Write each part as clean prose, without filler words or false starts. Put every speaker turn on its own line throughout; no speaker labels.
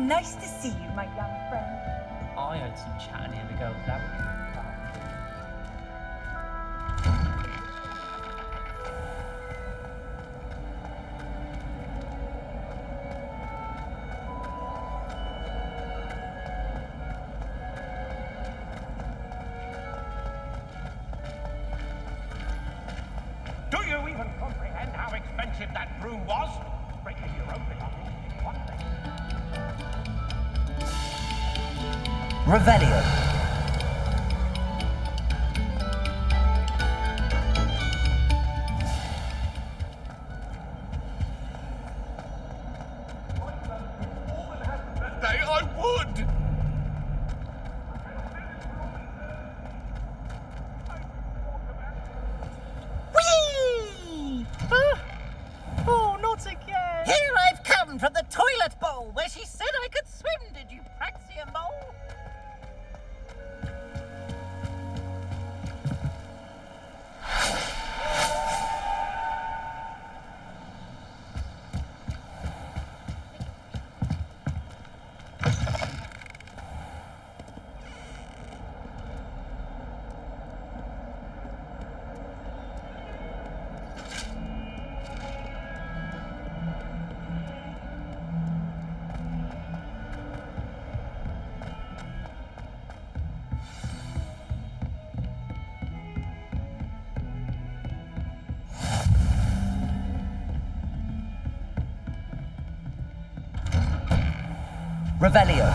Nice to see you, my young friend.
I heard some chatting in the girls' lavatory.
Do you even comprehend how expensive that broom was? Breaking your own belongings is one thing.
Revelio.
Day I would!
Whee! Oh, not again!
Here I've come from the toilet bowl where she said I could swim, did you praxium mole?
Revelio.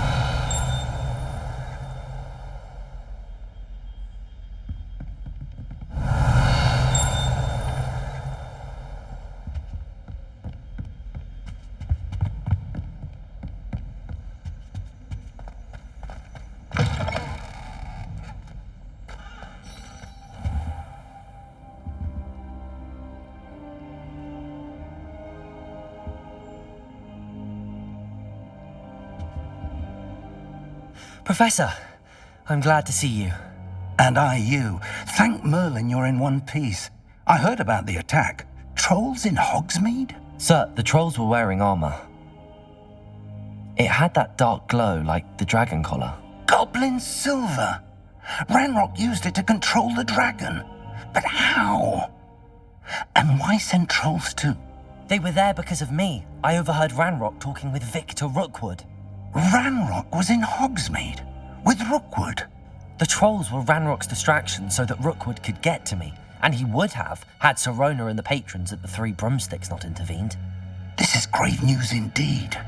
Professor, I'm glad to see you.
And I you. Thank Merlin you're in one piece. I heard about the attack. Trolls in Hogsmeade?
Sir, the trolls were wearing armor. It had that dark glow like the dragon collar.
Goblin silver. Ranrock used it to control the dragon. But how? And why send trolls to...
They were there because of me. I overheard Ranrock talking with Victor Rookwood.
Ranrock was in Hogsmeade with Rookwood.
The trolls were Ranrock's distraction so that Rookwood could get to me, and he would have had Sirona and the patrons at the Three Broomsticks not intervened.
This is grave news indeed.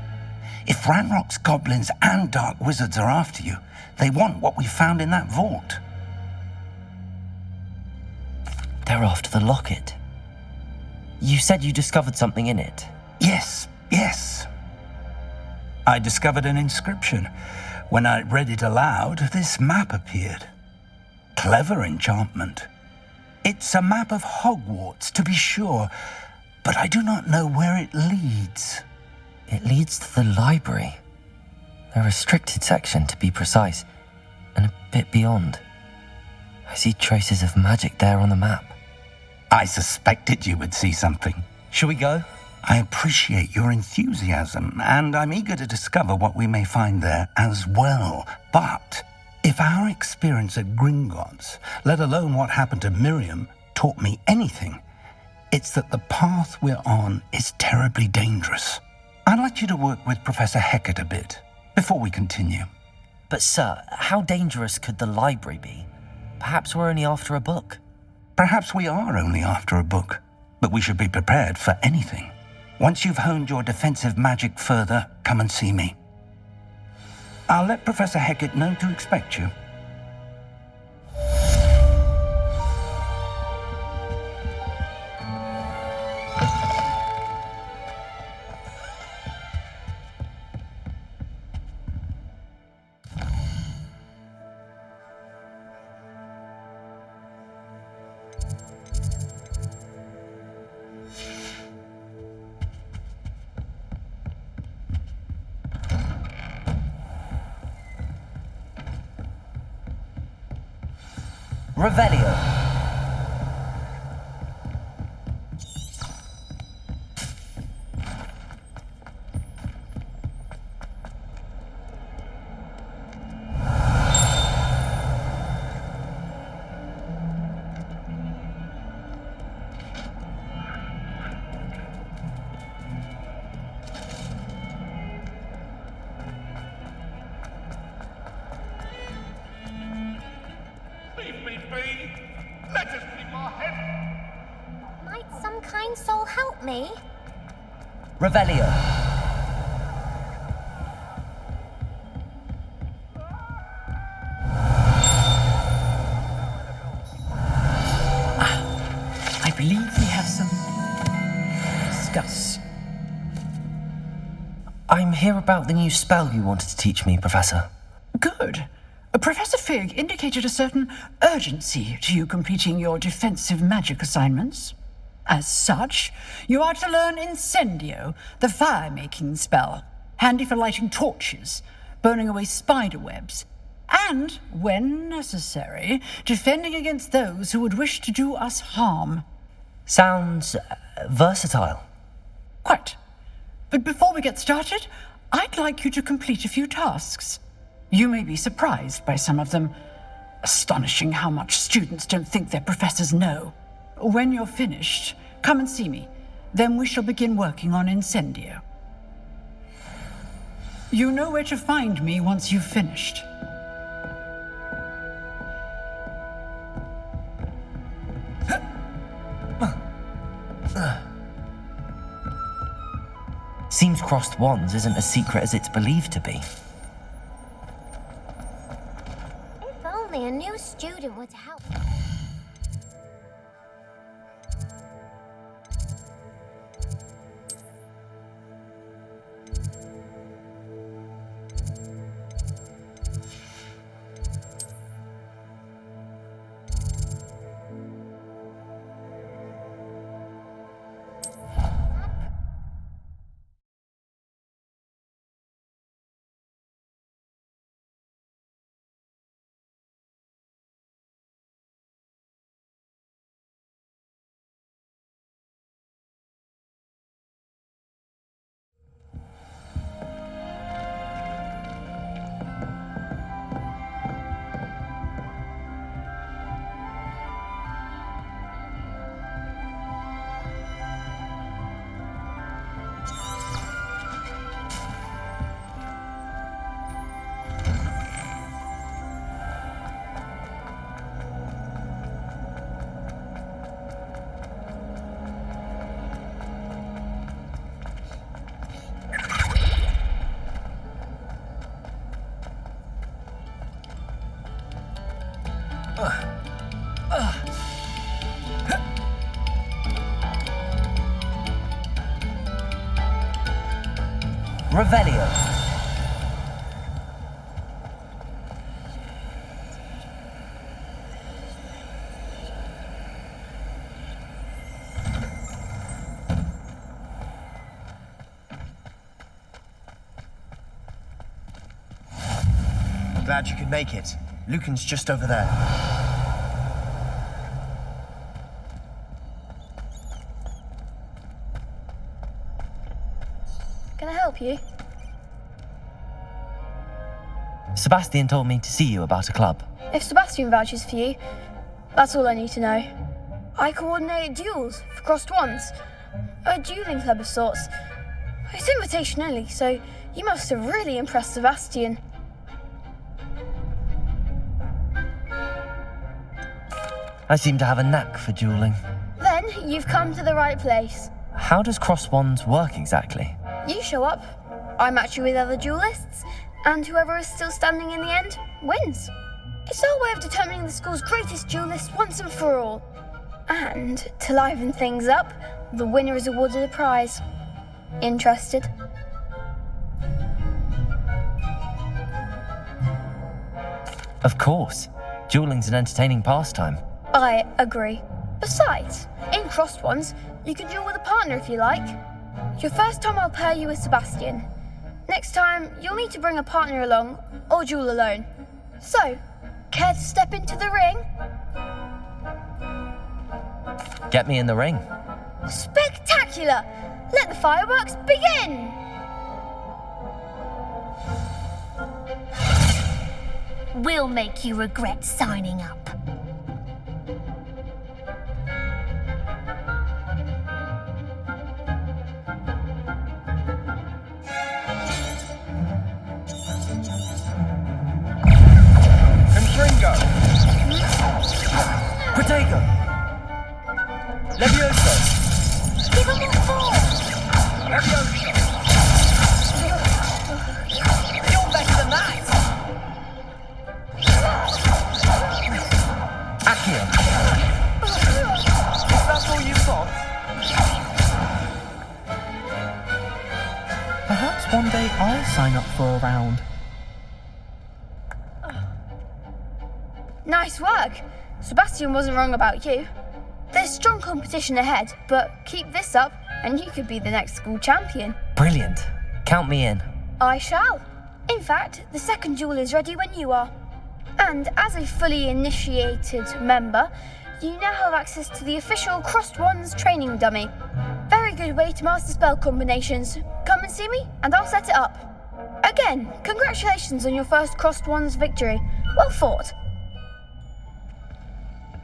If Ranrock's goblins and dark wizards are after you, they want what we found in that vault.
They're after the locket. You said you discovered something in it.
Yes. I discovered an inscription. When I read it aloud, this map appeared. Clever enchantment. It's a map of Hogwarts, to be sure, but I do not know where it leads.
It leads to the library. A restricted section, to be precise, and a bit beyond. I see traces of magic there on the map.
I suspected you would see something.
Shall we go?
I appreciate your enthusiasm, and I'm eager to discover what we may find there as well. But if our experience at Gringotts, let alone what happened to Miriam, taught me anything, it's that the path we're on is terribly dangerous. I'd like you to work with Professor Hecat a bit before we continue.
But sir, how dangerous could the library be? Perhaps we're only after a book.
Perhaps we are only after a book, but we should be prepared for anything. Once you've honed your defensive magic further, come and see me. I'll let Professor Hecat know to expect you.
Revelio.
Leave me be! Let us keep our head.
Might some kind soul help me?
Revelio.
I believe we have some discuss.
I'm here about the new spell you wanted to teach me, Professor.
Good. Professor Fig indicated a certain urgency to you completing your defensive magic assignments. As such, you are to learn Incendio, the fire-making spell, handy for lighting torches, burning away spider webs, and, when necessary, defending against those who would wish to do us harm.
Sounds versatile.
Quite. But before we get started, I'd like you to complete a few tasks. You may be surprised by some of them. Astonishing how much students don't think their professors know. When you're finished, come and see me. Then we shall begin working on Incendio. You know where to find me once you've finished.
Seems crossed wands isn't as secret as it's believed to be.
If only a new student would help.
Revelio.
Glad you could make it. Lucan's just over there.
Can I help you?
Sebastian told me to see you about a club.
If Sebastian vouches for you, that's all I need to know. I coordinate duels for crossed wands. A dueling club of sorts. It's invitation only, so you must have really impressed Sebastian.
I seem to have a knack for dueling.
Then you've come to the right place.
How does cross wands work exactly?
You show up, I match you with other duelists, and whoever is still standing in the end wins. It's our way of determining the school's greatest duelist once and for all. And to liven things up, the winner is awarded a prize. Interested?
Of course. Dueling's an entertaining pastime.
I agree. Besides, in crossed ones, you can duel with a partner if you like. Your first time I'll pair you with Sebastian. Next time, you'll need to bring a partner along, or duel alone. So, care to step into the ring?
Get me in the ring.
Spectacular! Let the fireworks begin!
We'll make you regret signing up.
sign up for a round.
Nice work. Sebastian wasn't wrong about you. There's strong competition ahead, but keep this up and you could be the next school champion.
Brilliant. Count me in.
I shall. In fact, the second duel is ready when you are. And as a fully initiated member, you now have access to the official Crossed Wands training dummy. Very good way to master spell combinations. Come and see me and I'll set it up. Again, congratulations on your first Crossed Wands victory. Well fought.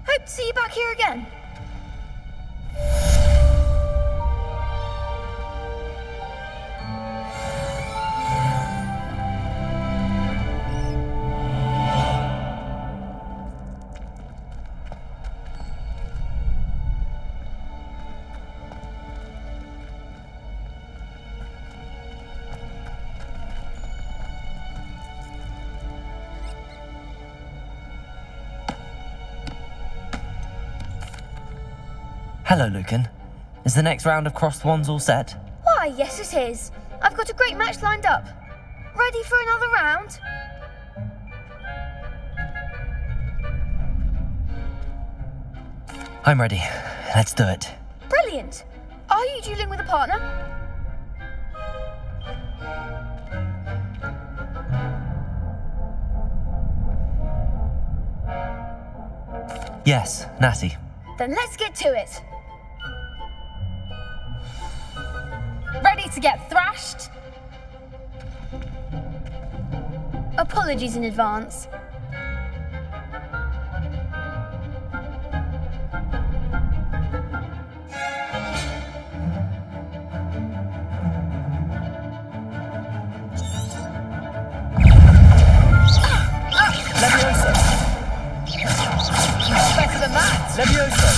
Hope to see you back here again.
Hello, Lucan. Is the next round of Crossed Wands all set?
Why, yes it is. I've got a great match lined up. Ready for another round?
I'm ready. Let's do it.
Brilliant. Are you dueling with a partner?
Yes, Natty.
Then let's get to it.
Ready to get thrashed?
Apologies in advance.
Leviosa!
Better than that.
Leviosa!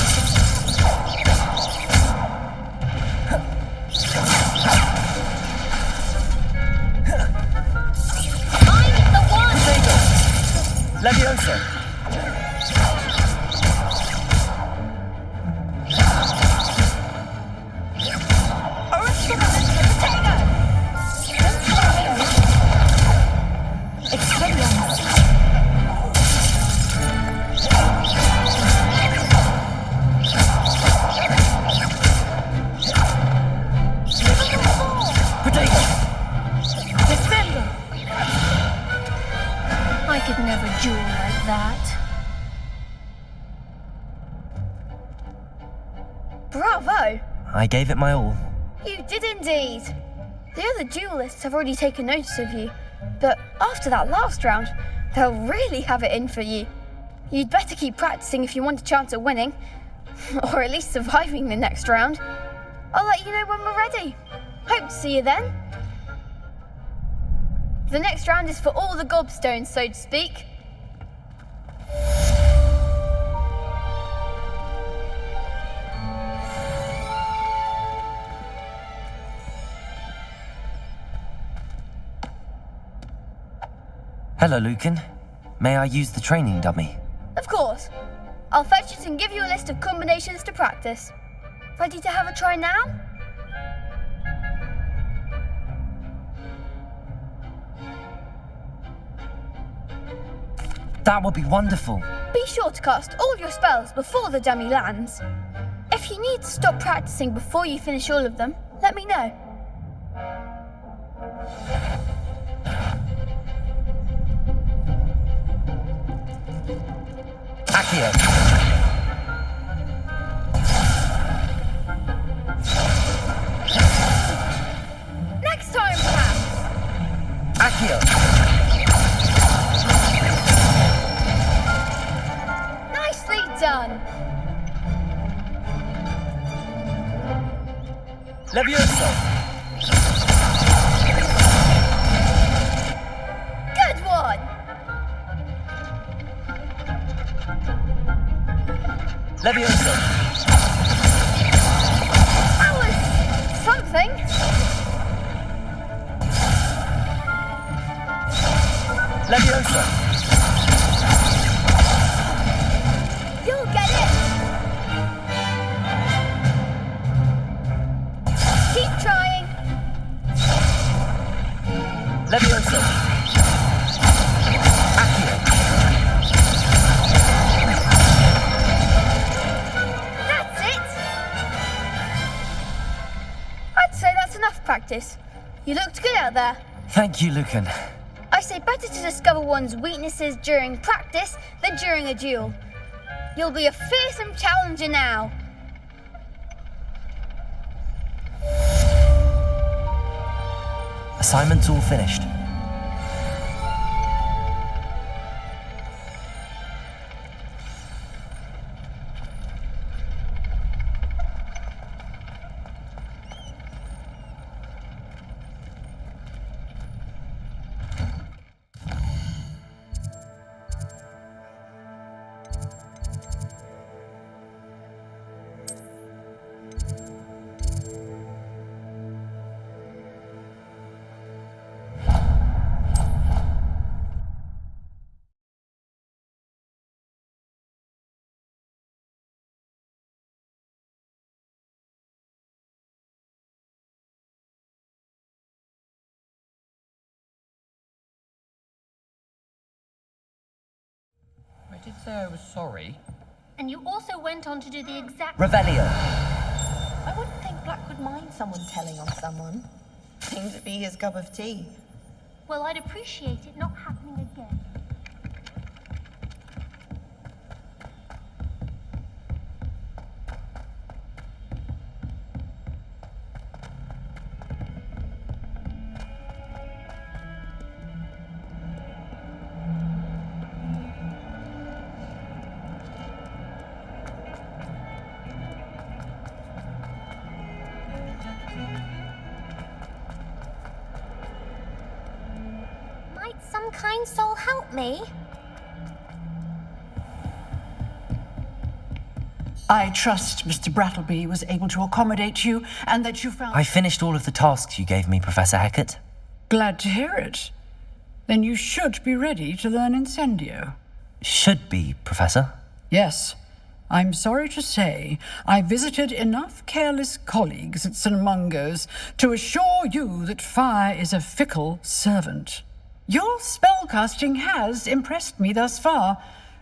I'm the one.
Leviosa!
I could never duel like that.
Bravo!
I gave it my all.
You did indeed. The other duelists have already taken notice of you, but after that last round, they'll really have it in for you. You'd better keep practicing if you want a chance at winning, or at least surviving the next round. I'll let you know when we're ready. Hope to see you then. The next round is for all the gobstones, so to speak.
Hello, Lucan. May I use the training dummy?
Of course. I'll fetch it and give you a list of combinations to practice. Ready to have a try now?
That would be wonderful.
Be sure to cast all your spells before the dummy lands. If you need to stop practicing before you finish all of them, let me know.
Accio.
Next time, perhaps.
Accio.
Nicely done.
Leviosa!
Good one.
Leviosa!
That was something.
Leviosa!
You'll get it. Keep trying. practice. You looked good out there.
Thank you, Lucan.
I say better to discover one's weaknesses during practice than during a duel. You'll be a fearsome challenger now.
Assignment's all finished.
I did say I was sorry.
And you also went on to do the exact...
Revelio.
I wouldn't think Black would mind someone telling on someone. Seems to be his cup of tea.
Well, I'd appreciate it not happening again. Might some kind soul help me?
I trust Mr. Brattleby was able to accommodate you and that you found...
I finished all of the tasks you gave me, Professor Hackett.
Glad to hear it. Then you should be ready to learn Incendio.
Should be, Professor.
Yes. I'm sorry to say I visited enough careless colleagues at St. Mungo's to assure you that fire is a fickle servant. Your spellcasting has impressed me thus far,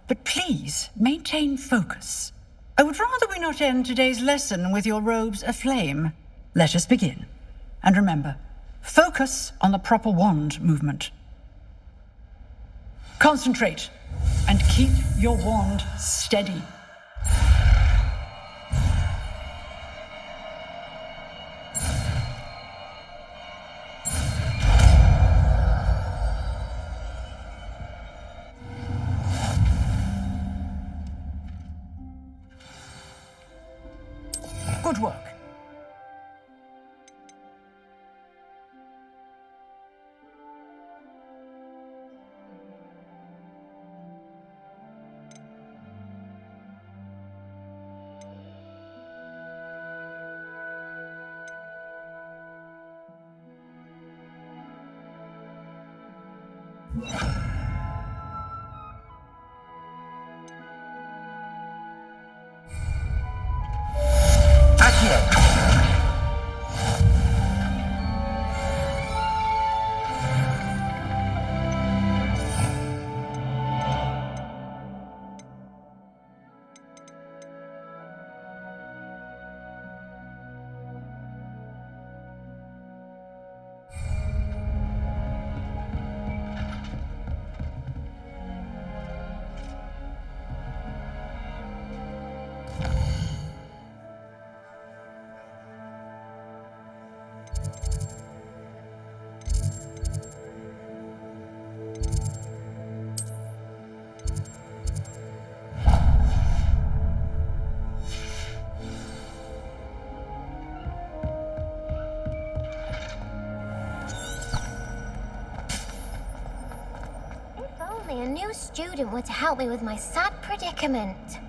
but please maintain focus. I would rather we not end today's lesson with your robes aflame. Let us begin. And remember, focus on the proper wand movement. Concentrate and keep your wand steady. Good work.
A new student were to help me with my sad predicament.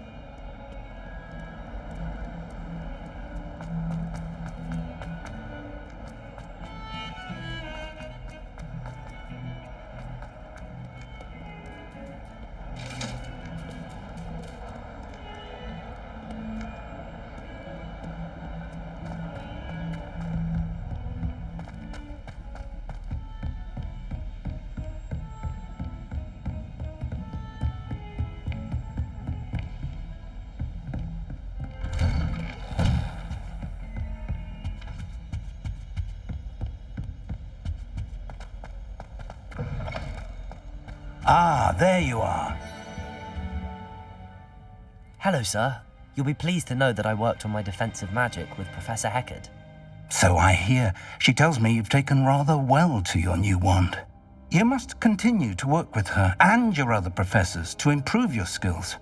there you are.
Hello, sir. You'll be pleased to know that I worked on my defensive magic with Professor Heckard.
So I hear. She tells me you've taken rather well to your new wand. You must continue to work with her and your other professors to improve your skills.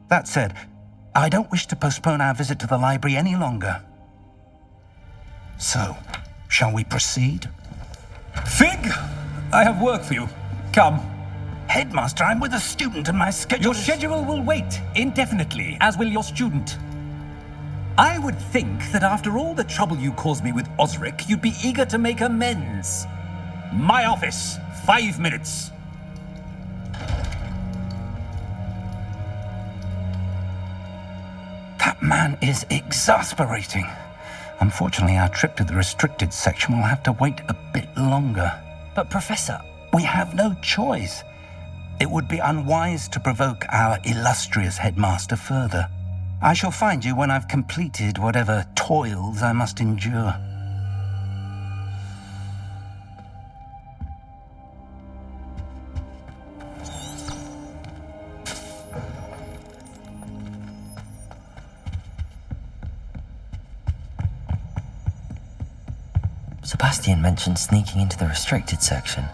That said, I don't wish to postpone our visit to the library any longer. So, shall we proceed?
Fig! I have work for you. Come.
Headmaster, I'm with a student and my schedule
Your schedule will wait indefinitely, as will your student. I would think that after all the trouble you caused me with Osric, you'd be eager to make amends. My office, 5 minutes.
That man is exasperating. Unfortunately, our trip to the restricted section will have to wait a bit longer.
But Professor...
We have no choice. It would be unwise to provoke our illustrious headmaster further. I shall find you when I've completed whatever toils I must endure.
Sebastian mentioned sneaking into the restricted section.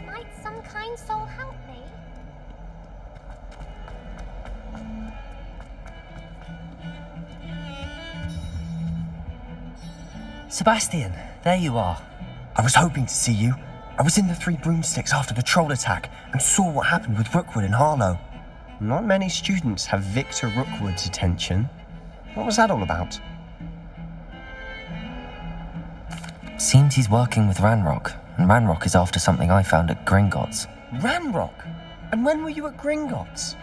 Might some kind soul help me?
Sebastian, there you are.
I was hoping to see you. I was in the Three Broomsticks after the troll attack and saw what happened with Rookwood and Harlow. Not many students have Victor Rookwood's attention. What was that all about?
Seems he's working with Ranrock, and Ranrock is after something I found at Gringotts.
Ranrock? And when were you at Gringotts?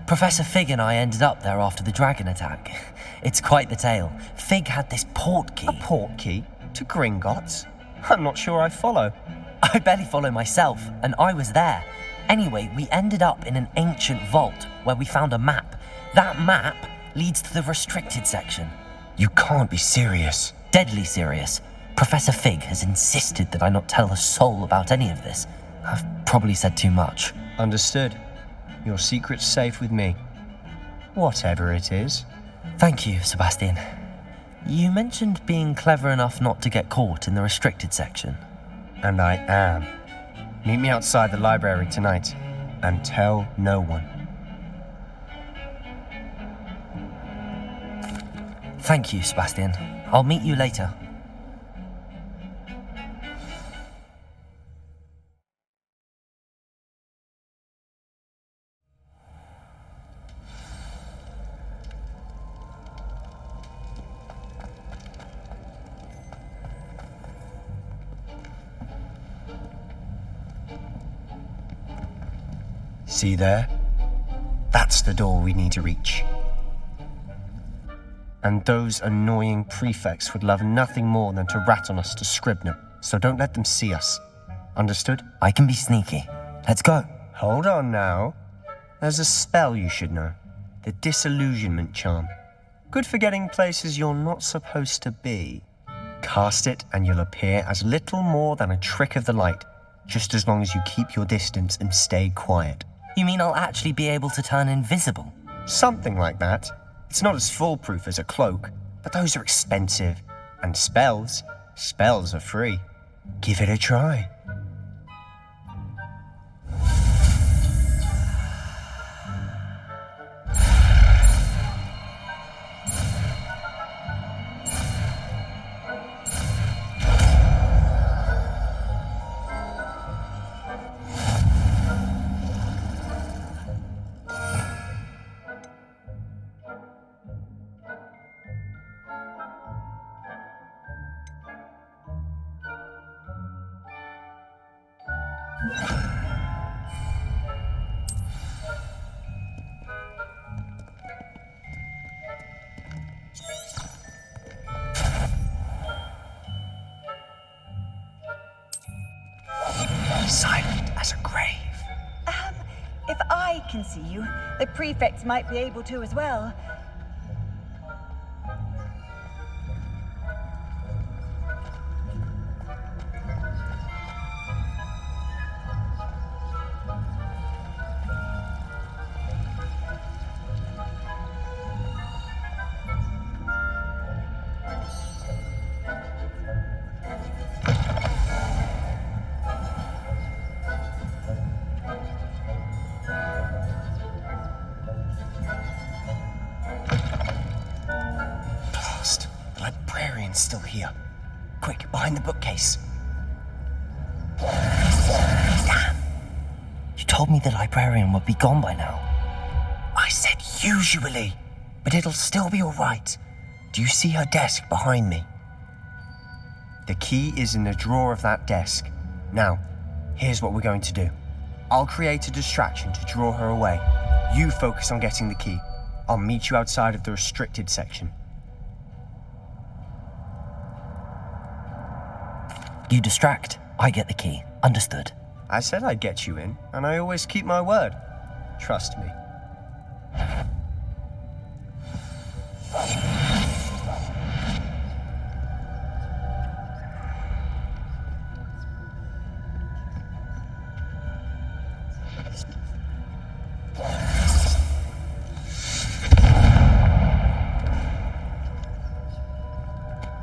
Professor Fig and I ended up there after the dragon attack. It's quite the tale. Fig had this port key.
A port key? To Gringotts? I'm not sure I follow.
I barely follow myself, and I was there. Anyway, we ended up in an ancient vault where we found a map. That map leads to the restricted section.
You can't be serious.
Deadly serious. Professor Fig has insisted that I not tell a soul about any of this. I've probably said too much.
Understood. Your secret's safe with me. Whatever it is.
Thank you, Sebastian. You mentioned being clever enough not to get caught in the restricted section.
And I am. Meet me outside the library tonight, and tell no one.
Thank you, Sebastian. I'll meet you later.
See there? That's the door we need to reach. And those annoying prefects would love nothing more than to rat on us to Scribner, so don't let them see us. Understood?
I can be sneaky. Let's go.
Hold on now. There's a spell you should know. The Disillusionment Charm. Good for getting places you're not supposed to be. Cast it and you'll appear as little more than a trick of the light, just as long as you keep your distance and stay quiet.
You mean I'll actually be able to turn invisible?
Something like that. It's not as foolproof as a cloak, but those are expensive. And spells are free. Give it a try. Silent as a grave.
If I can see you, the prefects might be able to as well.
Blast. The librarian's still here. Quick, behind the bookcase.
Damn. You told me the librarian would be gone by now.
I said usually, but it'll still be all right. Do you see her desk behind me? The key is in the drawer of that desk. Now, here's what we're going to do. I'll create a distraction to draw her away. You focus on getting the key. I'll meet you outside of the restricted section.
You distract, I get the key. Understood.
I said I'd get you in, and I always keep my word. Trust me.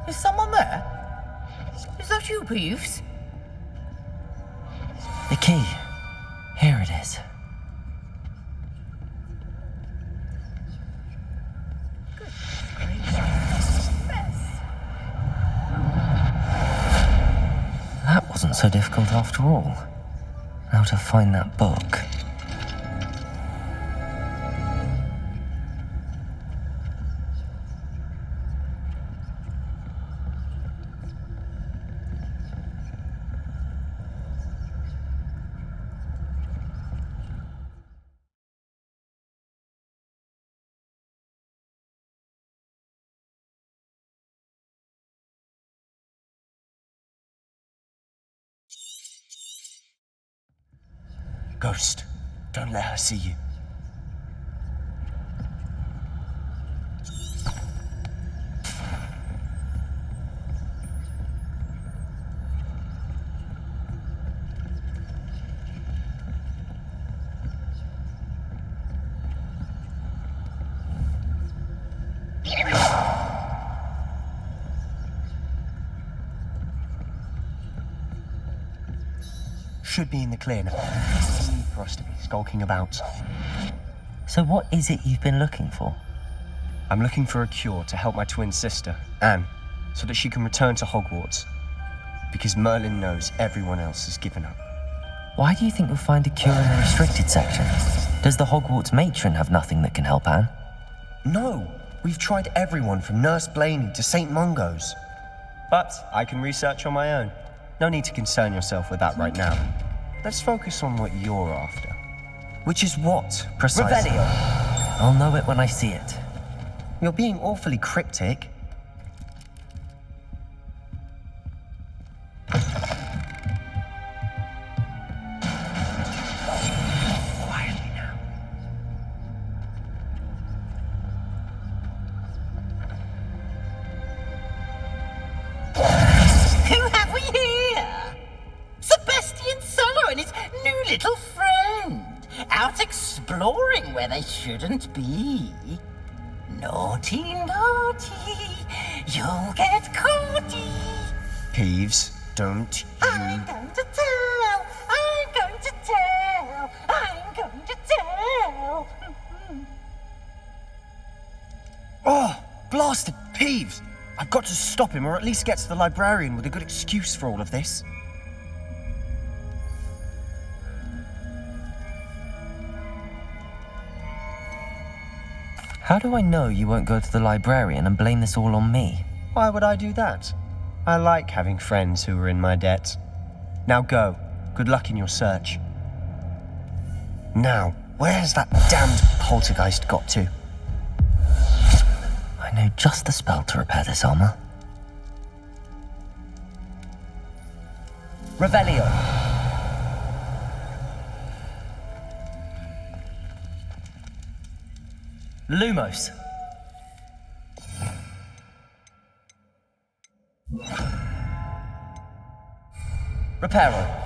Is someone there? Is that you, Peeves?
The key. Here it is. That wasn't so difficult after all. Now to find that book.
Ghost, don't let her see you. Should be in the clear now. No need for us to be skulking about.
So what is it you've been looking for?
I'm looking for a cure to help my twin sister, Anne, so that she can return to Hogwarts. Because Merlin knows everyone else has given up.
Why do you think you'll find a cure in the restricted section? Does the Hogwarts matron have nothing that can help Anne?
No! We've tried everyone from Nurse Blaney to St. Mungo's. But I can research on my own. No need to concern yourself with that right now. Let's focus on what you're after. Which is what, precisely?
Revelio. I'll know it when I see it.
You're being awfully cryptic. Quietly now.
Who have we here? Sebastian Solo and his new little friend. Out exploring where they shouldn't be. Naughty, naughty. You'll get caughty.
Peeves, don't you...
I'm going to tell. I'm going to tell. I'm going to tell.
Oh, blasted Peeves! I've got to stop him, or at least get to the librarian with a good excuse for all of this.
How do I know you won't go to the librarian and blame this all on me?
Why would I do that? I like having friends who are in my debt. Now go. Good luck in your search. Now, where's that damned poltergeist got to?
I know just the spell to repair this armor. Revelio. Lumos. Reparo.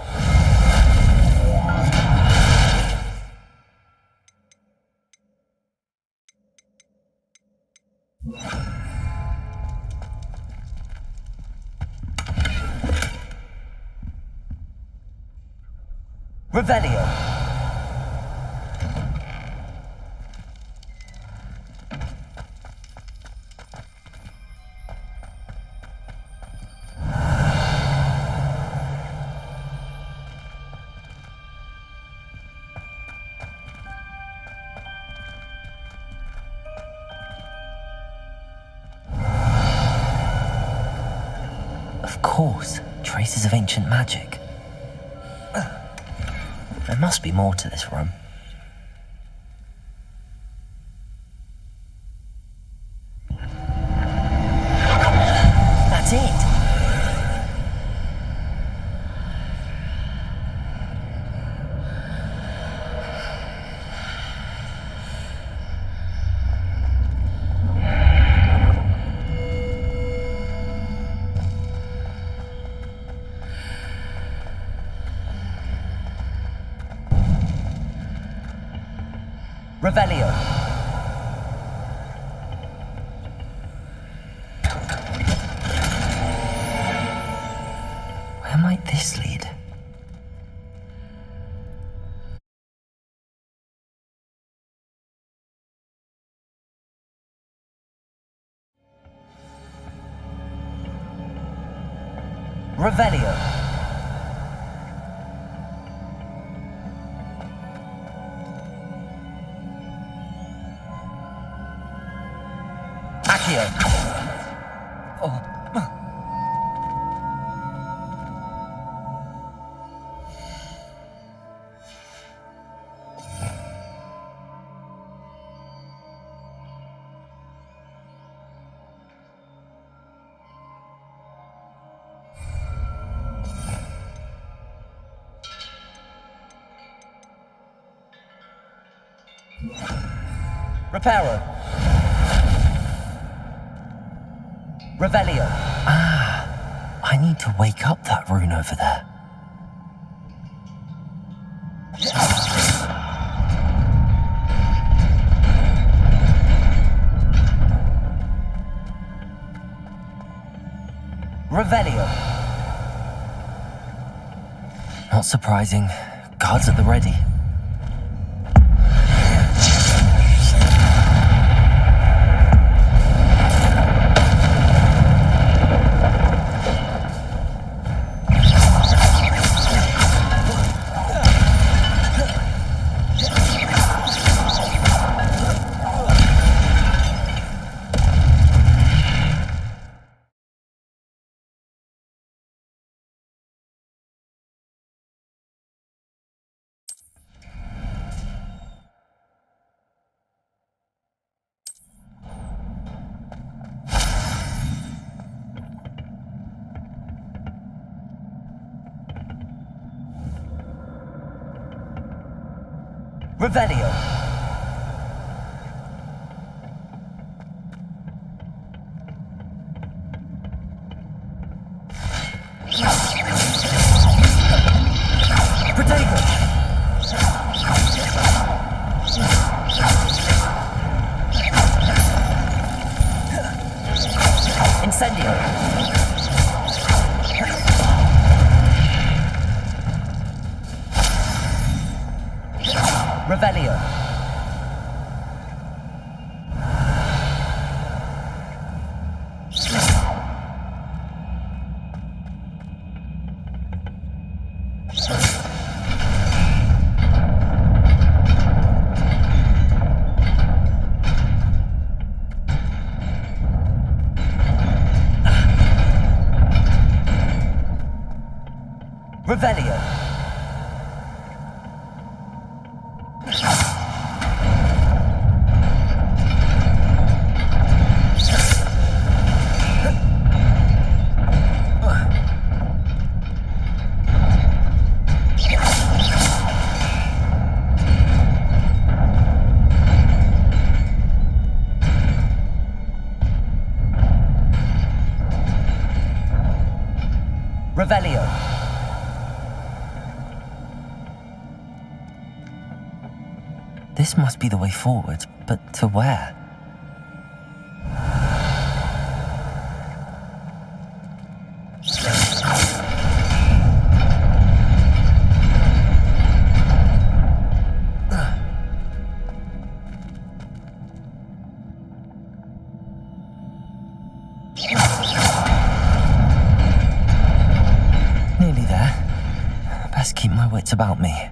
Revelio. Of course, traces of ancient magic. There must be more to this room. That's it! Revelio. Where might this lead? Revelio. Accio. Oh. Reparo. Revelio. Ah, I need to wake up that rune over there. Revelio. Not surprising. Guards at the ready. Revelio. Protego. Incendio. Revelio. Revelio. This must be the way forward, but to where? Nearly there. Best keep my wits about me.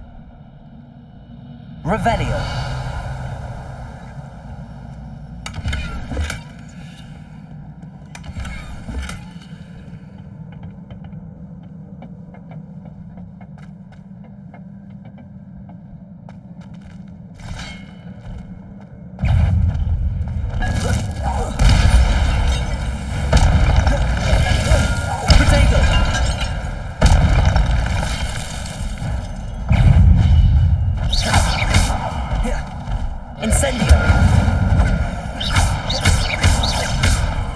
Revelio. Incendio!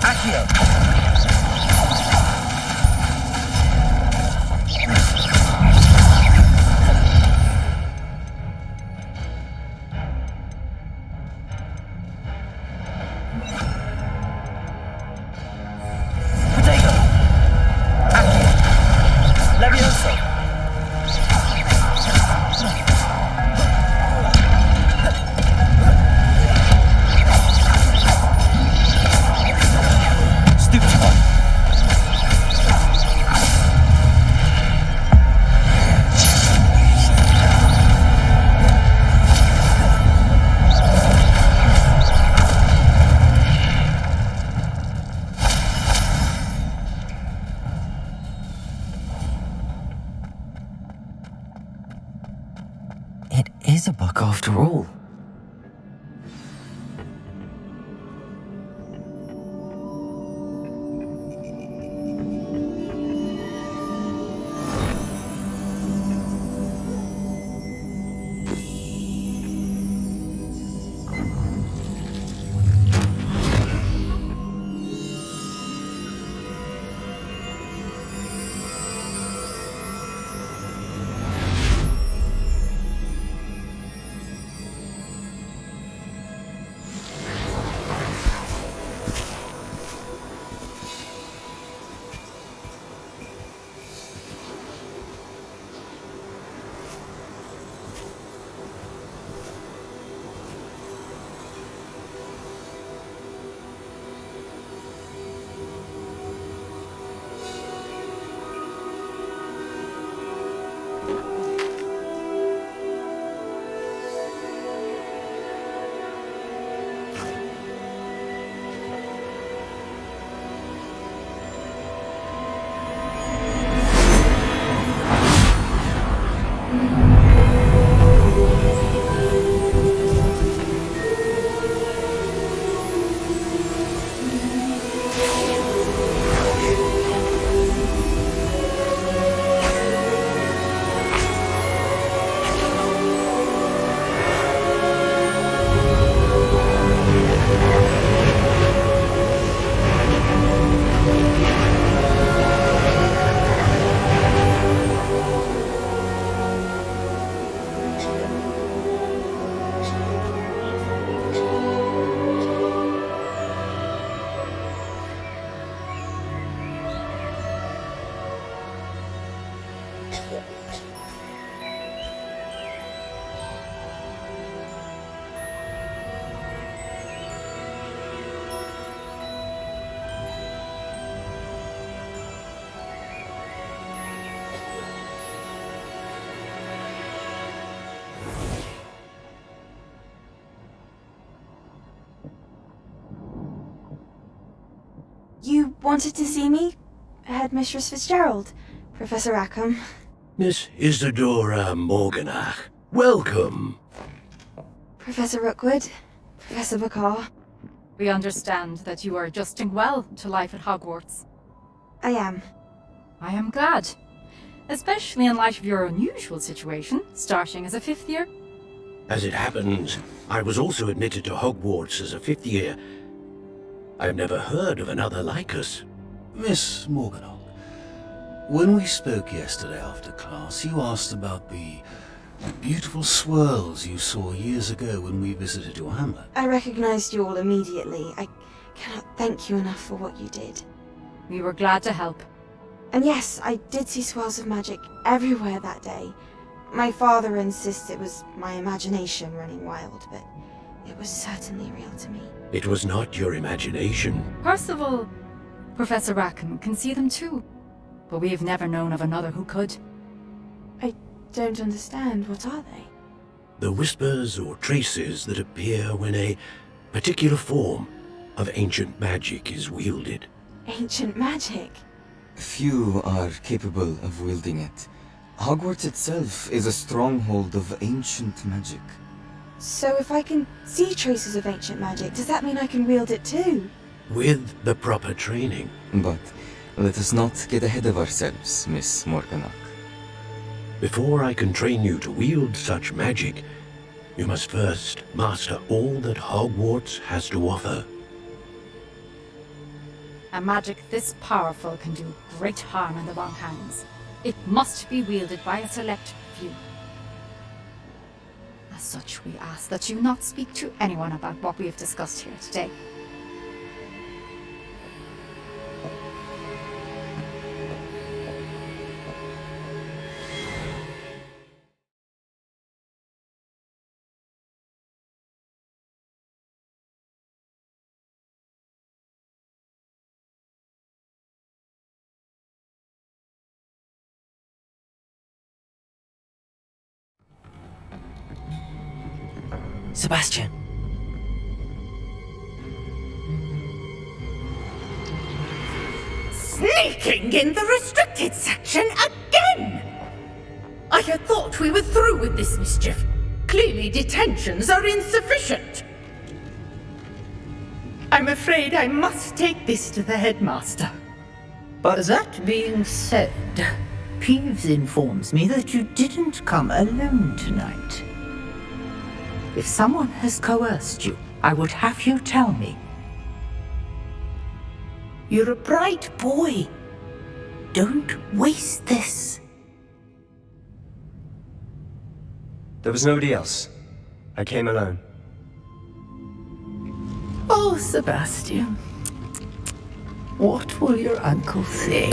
Accio! Protego! Accio! Levioso! It is a book after all.
You wanted to see me? Headmistress Fitzgerald, Professor Rackham.
Miss Isadora Morganach, welcome.
Professor Rookwood, Professor Bakar.
We understand that you are adjusting well to life at Hogwarts.
I am.
I am glad. Especially in light of your unusual situation, starting as a 5th year.
As it happens, I was also admitted to Hogwarts as a 5th year. I've never heard of another like us.
Miss Morganach, when we spoke yesterday after class, you asked about the Beautiful swirls you saw years ago when we visited your hamlet.
I recognized you all immediately. I cannot thank you enough for what you did.
We were glad to help.
And yes, I did see swirls of magic everywhere that day. My father insists it was my imagination running wild, but it was certainly real to me.
It was not your imagination.
Percival, Professor Rackham can see them too. But we've never known of another who could.
I don't understand. What are they?
The whispers or traces that appear when a particular form of ancient magic is wielded.
Ancient magic?
Few are capable of wielding it. Hogwarts itself is a stronghold of ancient magic.
So if I can see traces of ancient magic, does that mean I can wield it too?
With the proper training.
But let us not get ahead of ourselves, Miss Morganach.
Before I can train you to wield such magic, you must first master all that Hogwarts has to offer.
A magic this powerful can do great harm in the wrong hands. It must be wielded by a select few. As such, we ask that you not speak to anyone about what we have discussed here today.
Sebastian!
Sneaking in the restricted section again! I had thought we were through with this mischief. Clearly detentions are insufficient. I'm afraid I must take this to the headmaster. But that being said, Peeves informs me that you didn't come alone tonight. If someone has coerced you, I would have you tell me. You're a bright boy. Don't waste this.
There was nobody else. I came alone.
Oh, Sebastian. What will your uncle say?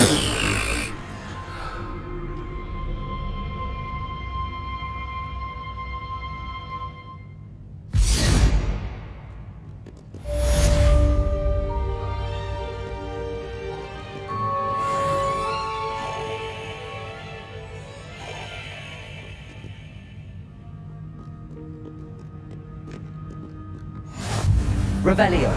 Revelio.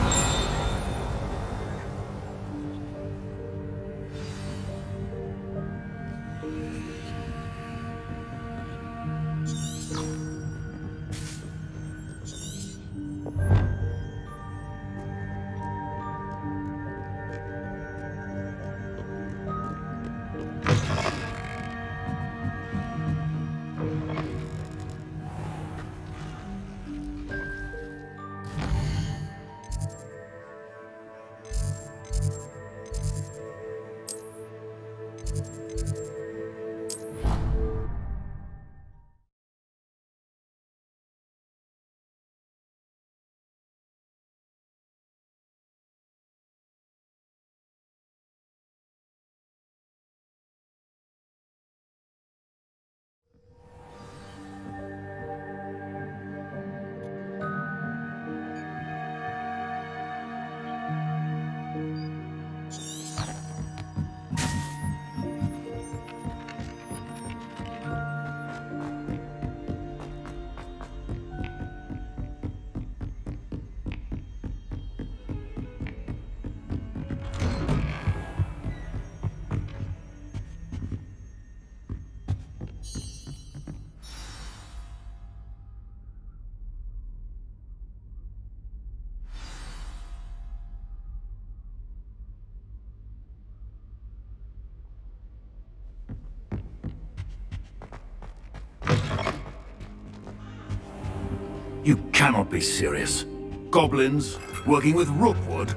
You cannot be serious. Goblins working with Rookwood?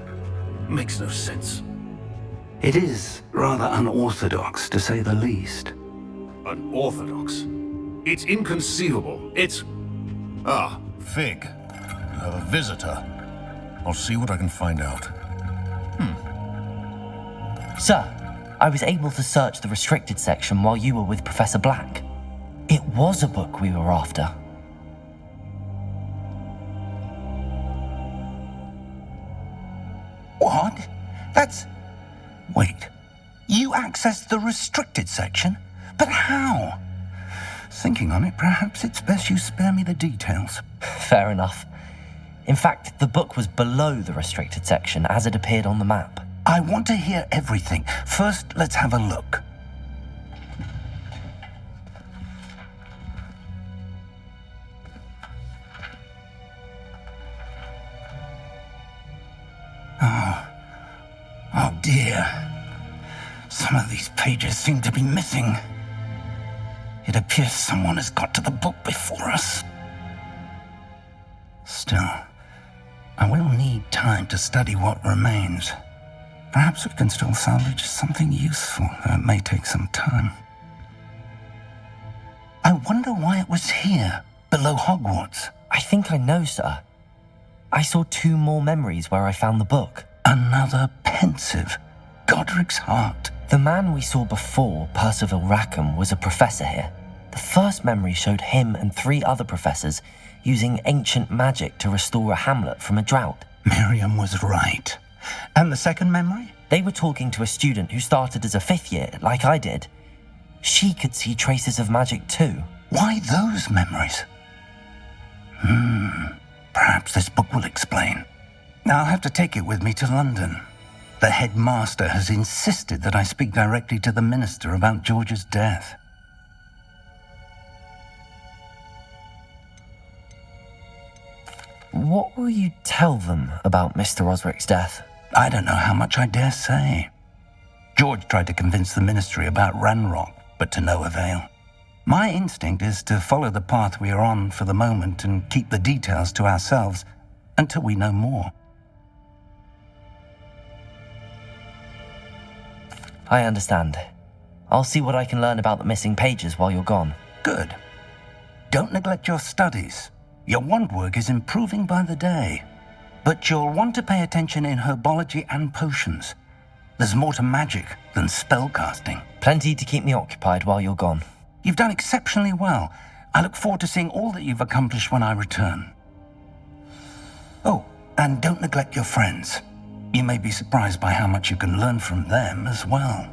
Makes no sense.
It is rather unorthodox, to say the least.
Unorthodox? It's inconceivable. It's... Ah,
Fig, you have a visitor. I'll see what I can find out.
Sir, I was able to search the restricted section while you were with Professor Black. It was a book we were after.
What? That's... Wait. You accessed the restricted section? But how? Thinking on it, perhaps it's best you spare me the details.
Fair enough. In fact, the book was below the restricted section as it appeared on the map.
I want to hear everything. First, let's have a look. Oh dear. Some of these pages seem to be missing. It appears someone has got to the book before us. Still, I will need time to study what remains. Perhaps we can still salvage something useful, though it may take some time. I wonder why it was here, below Hogwarts.
I think I know, sir. I saw 2 more memories where I found the book.
Another pensive. Godric's heart.
The man we saw before, Percival Rackham, was a professor here. The first memory showed him and 3 other professors using ancient magic to restore a hamlet from a drought.
Miriam was right. And the second memory?
They were talking to a student who started as a 5th year, like I did. She could see traces of magic too.
Why those memories? Perhaps this book will explain. I'll have to take it with me to London. The headmaster has insisted that I speak directly to the minister about George's death.
What will you tell them about Mr. Osric's death?
I don't know how much I dare say. George tried to convince the ministry about Ranrock, but to no avail. My instinct is to follow the path we are on for the moment and keep the details to ourselves until we know more.
I understand. I'll see what I can learn about the missing pages while you're gone.
Good. Don't neglect your studies. Your wand work is improving by the day. But you'll want to pay attention in herbology and potions. There's more to magic than spellcasting.
Plenty to keep me occupied while you're gone.
You've done exceptionally well. I look forward to seeing all that you've accomplished when I return. Oh, and don't neglect your friends. You may be surprised by how much you can learn from them as well.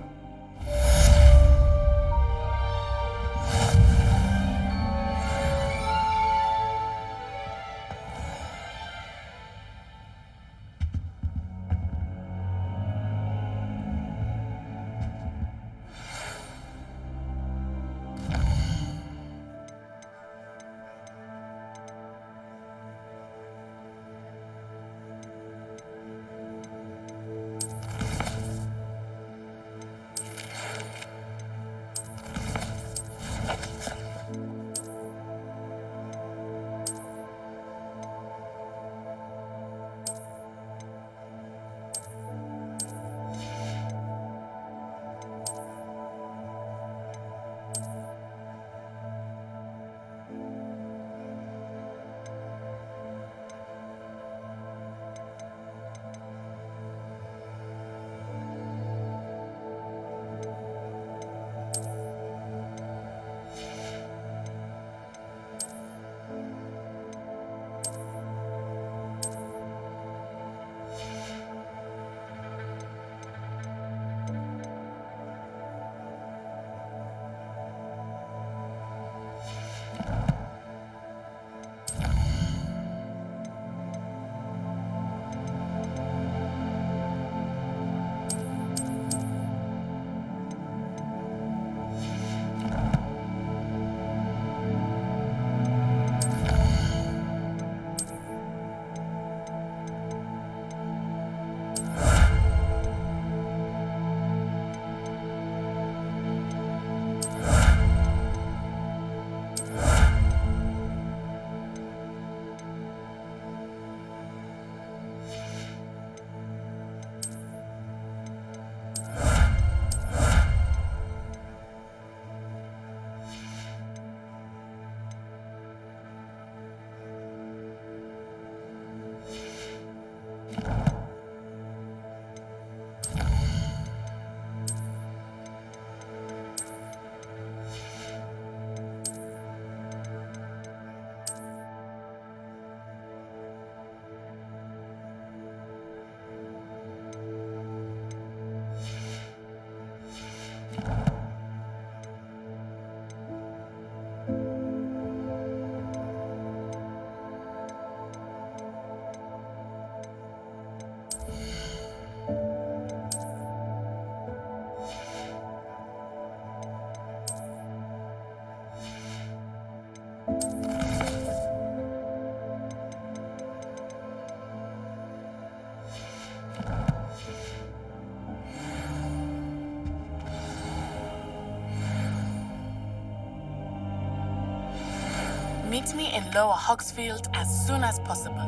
Meet me in Lower Hogsfield as soon as possible.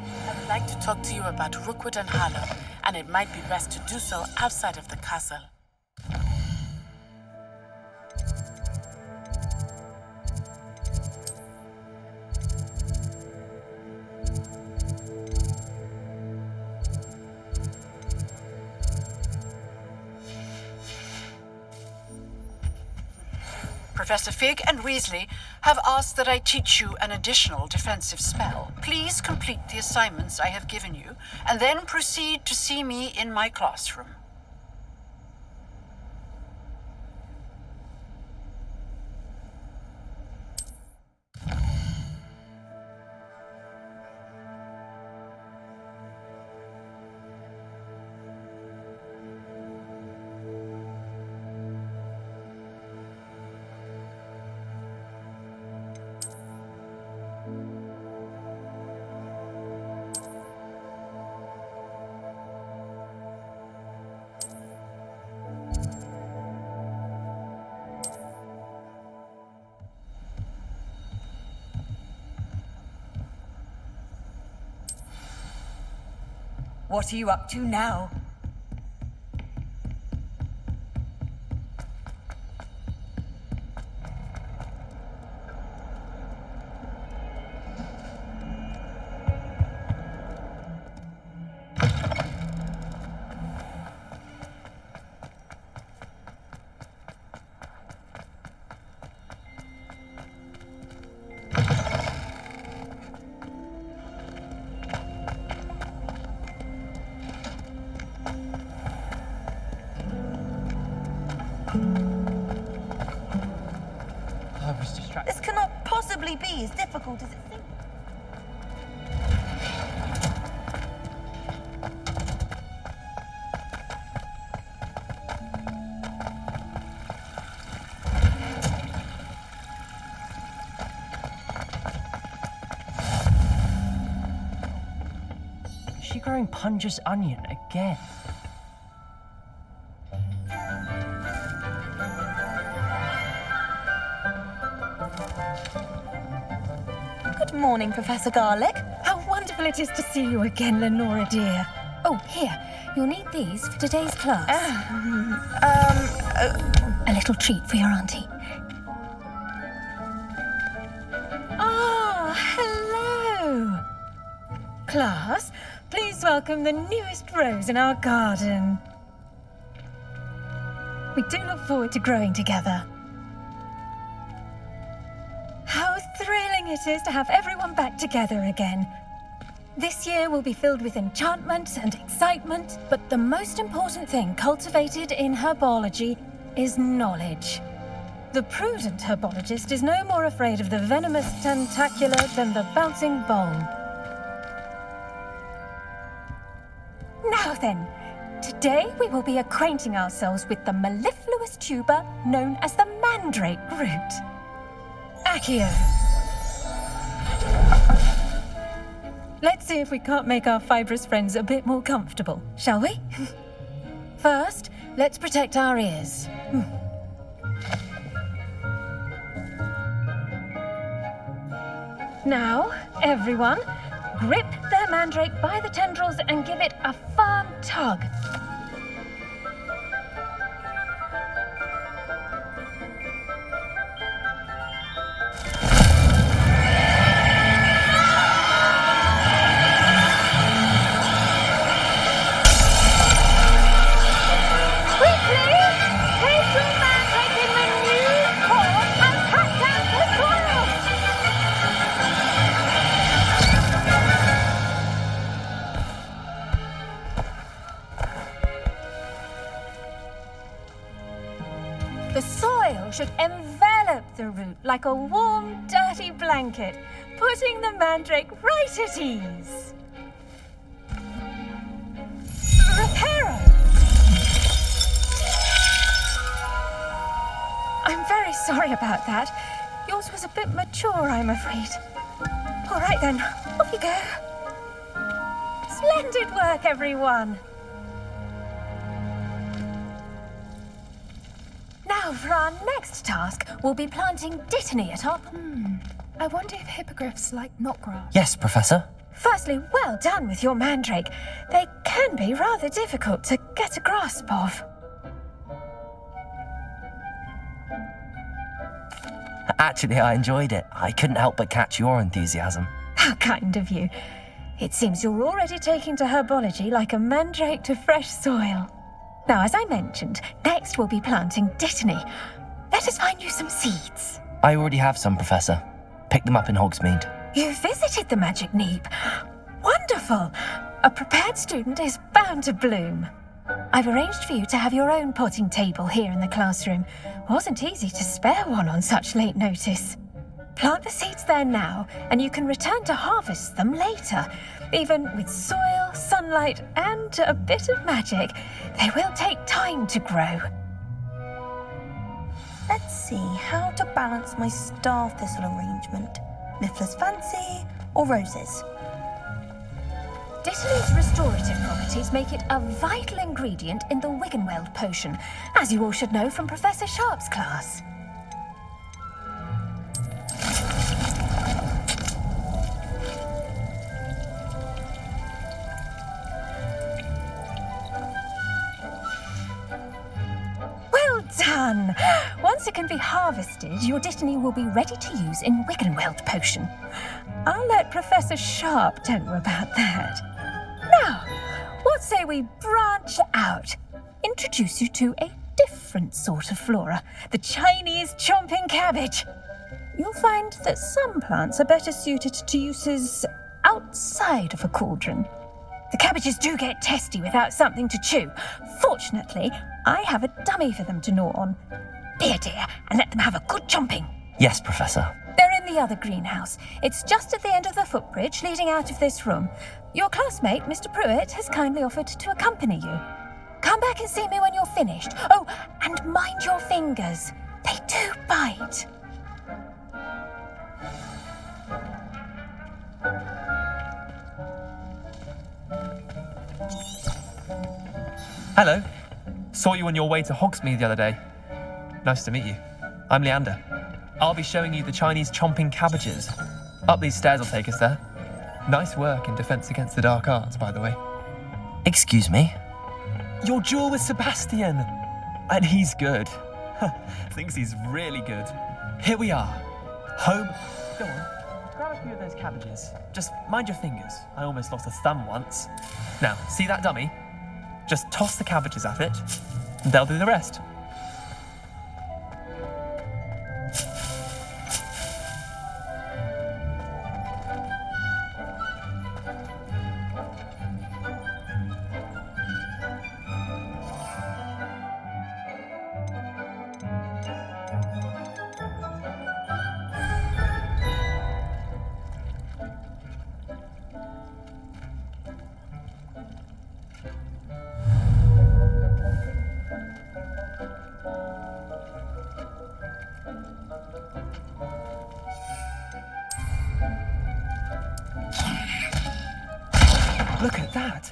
I would like to talk to you about Rookwood and Harlow, and it might be best to do so outside of the castle.
Professor Fig and Weasley have asked that I teach you an additional defensive spell. Please complete the assignments I have given you, and then proceed to see me in my classroom.
What are you up to now? This cannot possibly be as difficult as it seems.
Is she growing Punja's onion again?
Good morning, Professor Garlick.
How wonderful it is to see you again, Lenora dear. Oh, here, you'll need these for today's class. A little treat for your auntie. Ah, hello. Class, please welcome the newest rose in our garden. We do look forward to growing together. How thrilling it is to have everyone back together again. This year will be filled with enchantment and excitement, but the most important thing cultivated in herbology is knowledge. The prudent herbologist is no more afraid of the venomous tentacula than the bouncing bulb. Now then, today we will be acquainting ourselves with the mellifluous tuber known as the mandrake root. Accio. Let's see if we can't make our fibrous friends a bit more comfortable, shall we? First, let's protect our ears. Now, everyone, grip their mandrake by the tendrils and give it a firm tug. The soil should envelop the root like a warm, dirty blanket, putting the mandrake right at ease. Reparo! I'm very sorry about that. Yours was a bit mature, I'm afraid. All right then, off you go. Splendid work, everyone! Now, for our next task, we'll be planting dittany at our...
I wonder if hippogriffs like knotgrass.
Yes, Professor.
Firstly, well done with your mandrake. They can be rather difficult to get a grasp of.
Actually, I enjoyed it. I couldn't help but catch your enthusiasm.
How kind of you. It seems you're already taking to herbology like a mandrake to fresh soil. Now, as I mentioned, next we'll be planting dittany. Let us find you some seeds.
I already have some, Professor. Pick them up in Hogsmeade.
You visited the Magic Neep. Wonderful! A prepared student is bound to bloom. I've arranged for you to have your own potting table here in the classroom. Wasn't easy to spare one on such late notice. Plant the seeds there now, and you can return to harvest them later. Even with soil, sunlight, and a bit of magic, they will take time to grow.
Let's see how to balance my star thistle arrangement. Miffler's Fancy or roses?
Dittany's restorative properties make it a vital ingredient in the Wiggenweld potion, as you all should know from Professor Sharp's class. Well done! Once it can be harvested, your dittany will be ready to use in Wiggenweld potion. I'll let Professor Sharp tell you about that. Now, what say we branch out? Introduce you to a different sort of flora, the Chinese chomping cabbage. You'll find that some plants are better suited to uses outside of a cauldron. The cabbages do get testy without something to chew. Fortunately, I have a dummy for them to gnaw on. Be a dear and let them have a good chomping.
Yes, Professor.
They're in the other greenhouse. It's just at the end of the footbridge leading out of this room. Your classmate, Mr. Pruitt, has kindly offered to accompany you. Come back and see me when you're finished. Oh, and mind your fingers. They do bite.
Hello. Saw you on your way to Hogsmeade the other day. Nice to meet you. I'm Leander. I'll be showing you the Chinese chomping cabbages. Up these stairs will take us there. Nice work in Defense Against the Dark Arts, by the way.
Excuse me?
Your duel with Sebastian! And he's good. Thinks he's really good. Here we are. Home. Go on. Grab a few of those cabbages. Just mind your fingers. I almost lost a thumb once. Now, see that dummy? Just toss the cabbages at it, and they'll do the rest. Look at that!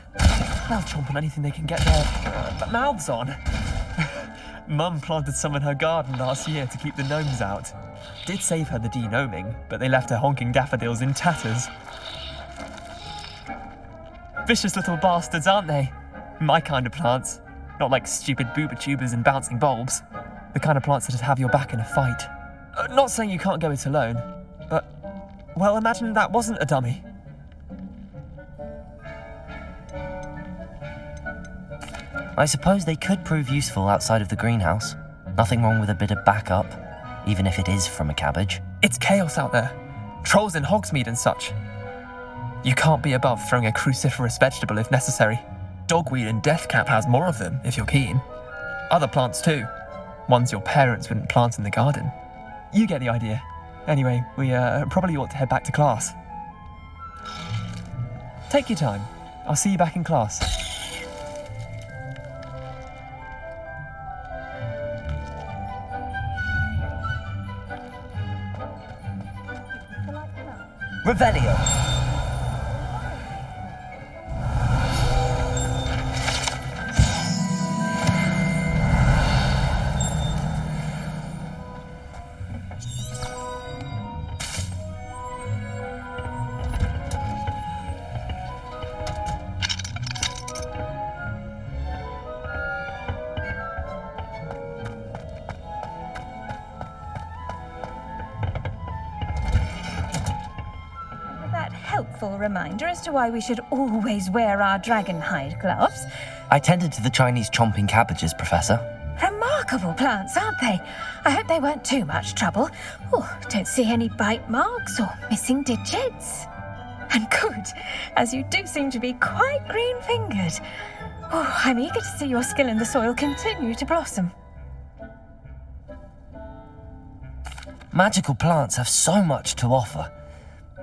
They'll chomp on anything they can get their mouths on. Mum planted some in her garden last year to keep the gnomes out. Did save her the de-gnoming, but they left her honking daffodils in tatters. Vicious little bastards, aren't they? My kind of plants. Not like stupid booba tubers and bouncing bulbs. The kind of plants that'd have your back in a fight. Not saying you can't go it alone, but, well, imagine that wasn't a dummy.
I suppose they could prove useful outside of the greenhouse. Nothing wrong with a bit of backup, even if it is from a cabbage.
It's chaos out there. Trolls in Hogsmeade and such. You can't be above throwing a cruciferous vegetable if necessary. Dogweed and deathcap has more of them, if you're keen. Other plants too. Ones your parents wouldn't plant in the garden. You get the idea. Anyway, we probably ought to head back to class. Take your time. I'll see you back in class.
Revelio.
helpful reminder as to why we should always wear our dragon hide gloves.
I tended to the Chinese chomping cabbages, Professor.
Remarkable plants, aren't they? I hope they weren't too much trouble. Oh, don't see any bite marks or missing digits. And good, as you do seem to be quite green-fingered. Oh, I'm eager to see your skill in the soil continue to blossom.
Magical plants have so much to offer.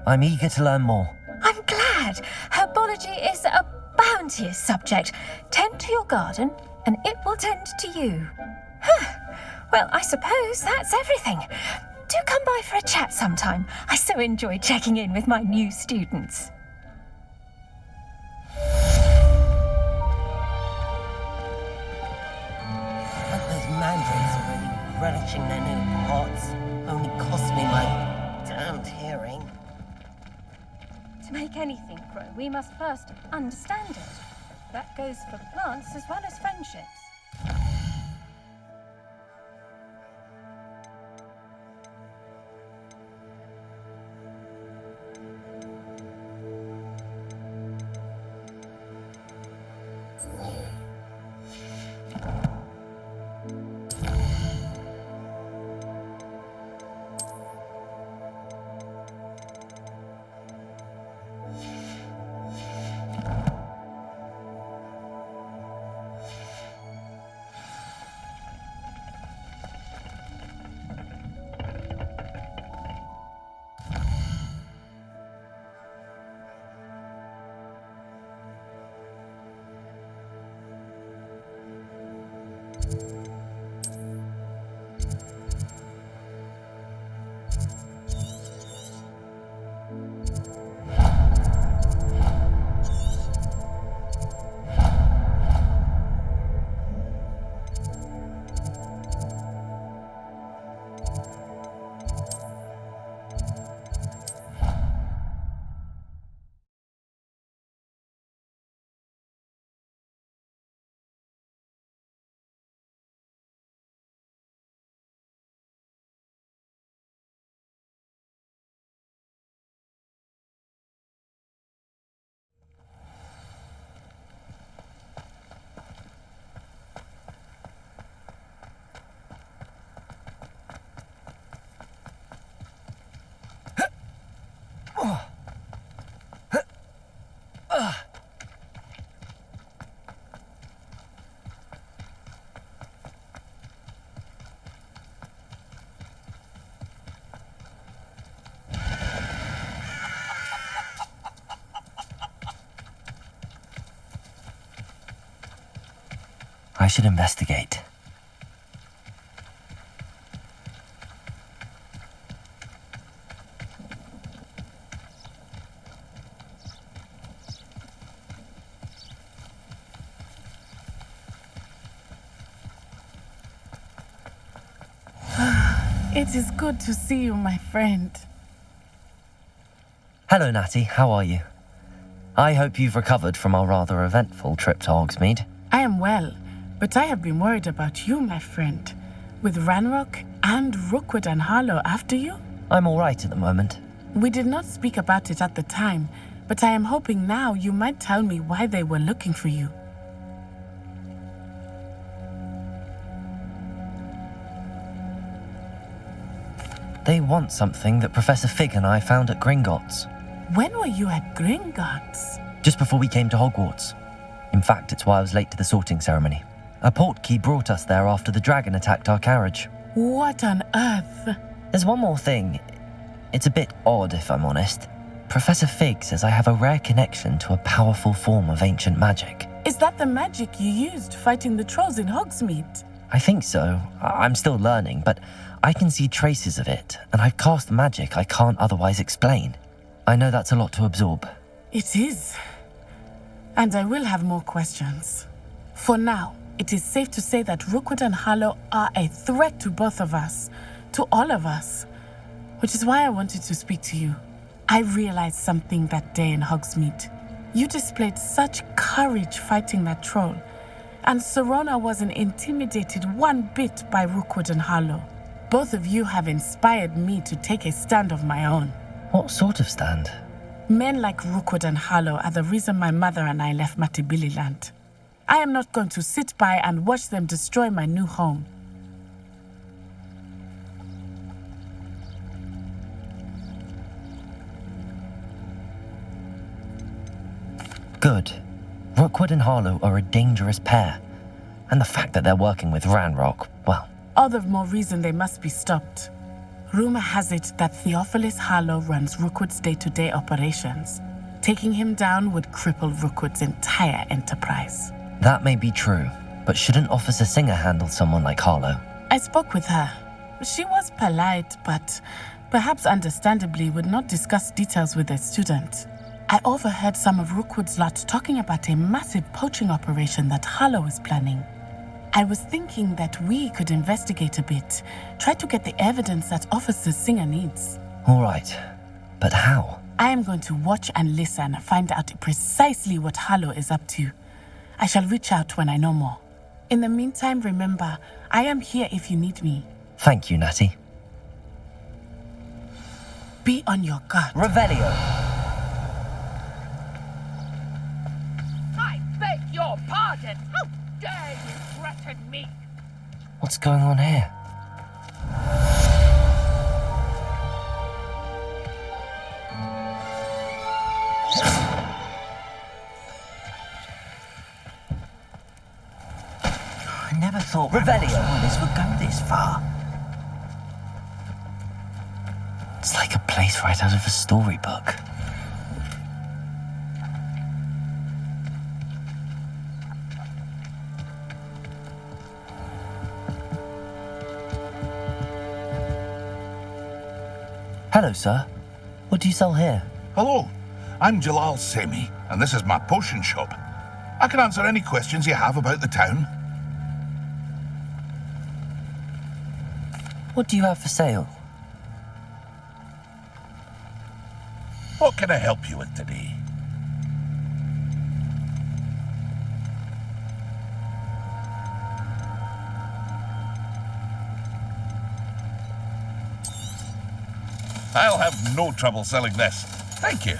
I'm eager to learn more.
I'm glad. Herbology is a bounteous subject. Tend to your garden, and it will tend to you. Well, I suppose that's everything. Do come by for a chat sometime. I so enjoy checking in with my new students.
But those mandrakes are really relishing their new pots. Only cost me my damned hearing.
To make anything grow, we must first understand it. That goes for plants as well as friendships.
I should investigate.
It is good to see you, my friend.
Hello, Natty. How are you? I hope you've recovered from our rather eventful trip to Hogsmeade.
I am well, but I have been worried about you, my friend. With Ranrock and Rookwood and Harlow after you?
I'm all right at the moment.
We did not speak about it at the time, but I am hoping now you might tell me why they were looking for you.
They want something that Professor Fig and I found at Gringotts.
When were you at Gringotts?
Just before we came to Hogwarts. In fact, it's why I was late to the sorting ceremony. A portkey brought us there after the dragon attacked our carriage.
What on earth?
There's one more thing. It's a bit odd, if I'm honest. Professor Fig says I have a rare connection to a powerful form of ancient magic.
Is that the magic you used fighting the trolls in Hogsmeade?
I think so. I'm still learning, but I can see traces of it, and I've cast magic I can't otherwise explain. I know that's a lot to absorb.
It is. And I will have more questions. For now, it is safe to say that Rookwood and Harlow are a threat to both of us, to all of us, which is why I wanted to speak to you. I realized something that day in Hogsmeade. You displayed such courage fighting that troll, and Serona wasn't intimidated one bit by Rookwood and Harlow. Both of you have inspired me to take a stand of my own.
What sort of stand?
Men like Rookwood and Harlow are the reason my mother and I left Matibili land. I am not going to sit by and watch them destroy my new home.
Good. Rookwood and Harlow are a dangerous pair. And the fact that they're working with Ranrock, well...
All the more reason they must be stopped. Rumor has it that Theophilus Harlow runs Rookwood's day-to-day operations. Taking him down would cripple Rookwood's entire enterprise.
That may be true, but shouldn't Officer Singer handle someone like Harlow?
I spoke with her. She was polite, but perhaps understandably would not discuss details with a student. I overheard some of Rookwood's lot talking about a massive poaching operation that Harlow is planning. I was thinking that we could investigate a bit, try to get the evidence that Officer Singer needs.
All right, but how?
I am going to watch and listen, find out precisely what Harlow is up to. I shall reach out when I know more. In the meantime, remember, I am here if you need me.
Thank you, Natty.
Be on your guard.
Revelio!
I beg your pardon! How dare you threaten me?
What's going on here?
I never thought Revelio would go this far.
It's like a place right out of a storybook. Hello, sir. What do you sell here?
Hello, I'm Jalal Semi, and this is my potion shop. I can answer any questions you have about the town.
What do you have for sale?
What can I help you with today? I'll have no trouble selling this. Thank you.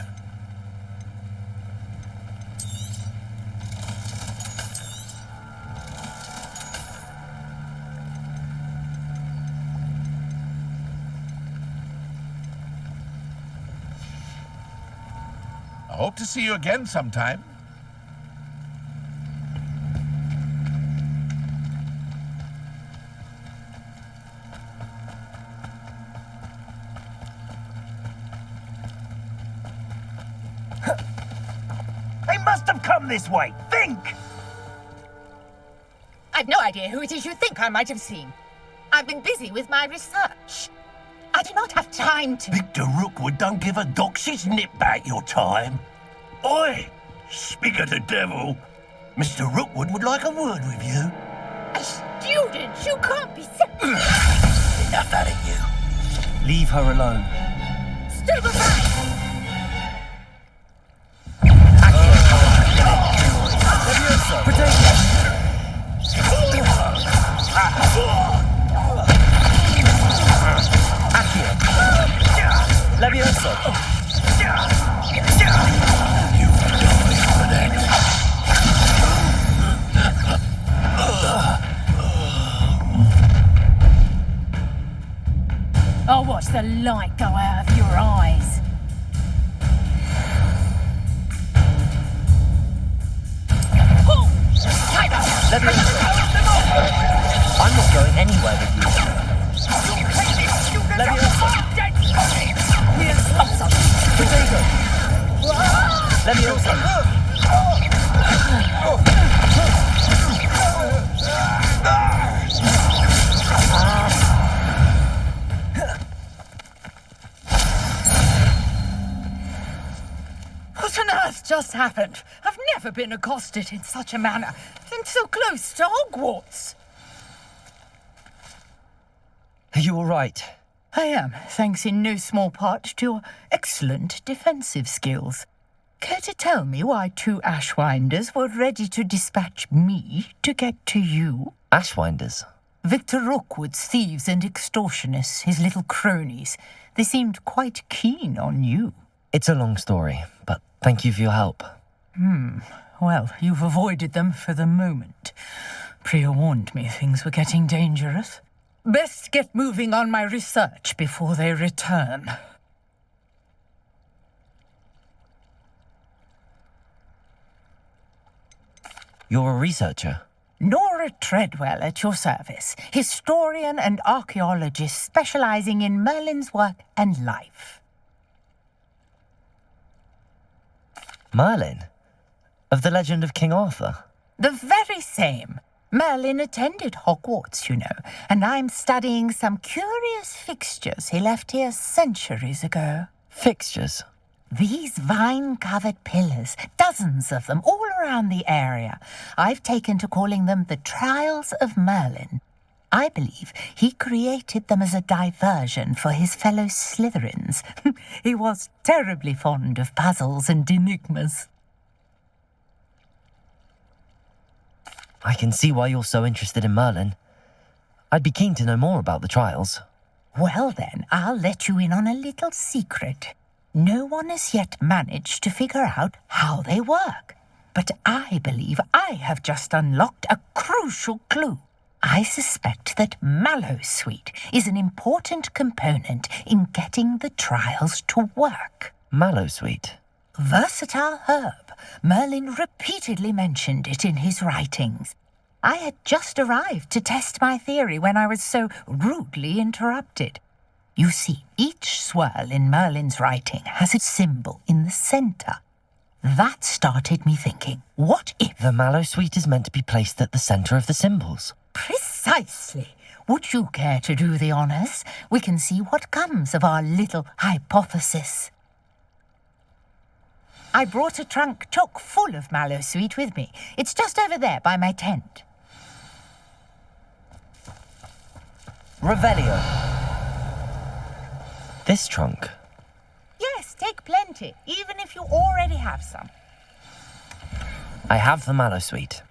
I hope to see you again sometime.
They must have come this way. Think!
I've no idea who it is you think I might have seen. I've been busy with my research. I do not have time to...
Victor Rookwood don't give a doxy's nip back your time. Oi! Speak of the devil. Mr. Rookwood would like a word with you.
A student? You can't be...
Enough out of you.
Leave her alone.
Still behind!
Levioso.
I'll watch the light go out of your eyes.
I'm not going anywhere with you. Levioso. Levioso.
What on earth just happened? I've never been accosted in such a manner, and so close to Hogwarts.
Are you all right?
I am, thanks in no small part to your excellent defensive skills. Care to tell me why two Ashwinders were ready to dispatch me to get to you?
Ashwinders?
Victor Rookwood's thieves and extortionists, his little cronies. They seemed quite keen on you.
It's a long story, but thank you for your help.
Well, you've avoided them for the moment. Priya warned me things were getting dangerous. Best get moving on my research before they return.
You're a researcher?
Nora Treadwell at your service, historian and archaeologist specializing in Merlin's work and life.
Merlin? Of the legend of King Arthur?
The very same. Merlin attended Hogwarts, you know, and I'm studying some curious fixtures he left here centuries ago.
Fixtures?
These vine-covered pillars, dozens of them, all around the area. I've taken to calling them the Trials of Merlin. I believe he created them as a diversion for his fellow Slytherins. He was terribly fond of puzzles and enigmas.
I can see why you're so interested in Merlin. I'd be keen to know more about the trials.
Well then, I'll let you in on a little secret. No one has yet managed to figure out how they work. But I believe I have just unlocked a crucial clue. I suspect that Mallowsweet is an important component in getting the trials to work.
Mallowsweet?
Versatile herb. Merlin repeatedly mentioned it in his writings. I had just arrived to test my theory when I was so rudely interrupted. You see, each swirl in Merlin's writing has a symbol in the centre. That started me thinking, what if...
The Mallowsweet is meant to be placed at the centre of the symbols.
Precisely. Would you care to do the honours? We can see what comes of our little hypothesis. I brought a trunk chock full of Mallowsweet with me. It's just over there by my tent.
Revelio. This trunk?
Yes, take plenty, even if you already have some.
I have the Mallowsweet.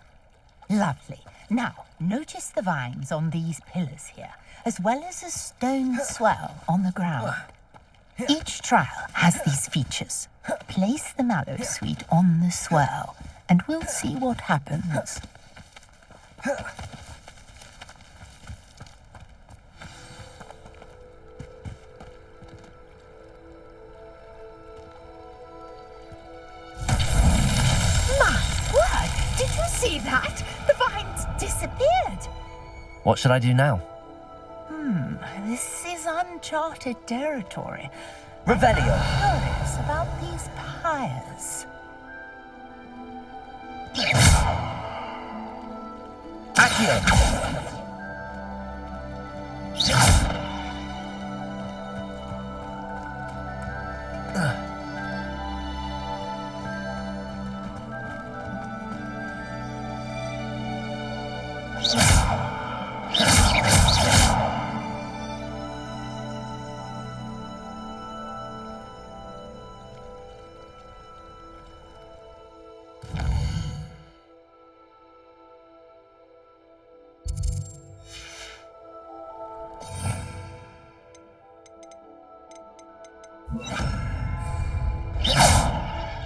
Lovely. Now, notice the vines on these pillars here, as well as a stone swell on the ground. Each trial has these features. Place the Mallowsweet on the swirl, and we'll see what happens. Did you see that? The vines disappeared.
What should I do now?
This is uncharted territory.
Revelio.
I'm curious about these pyres.
Accio.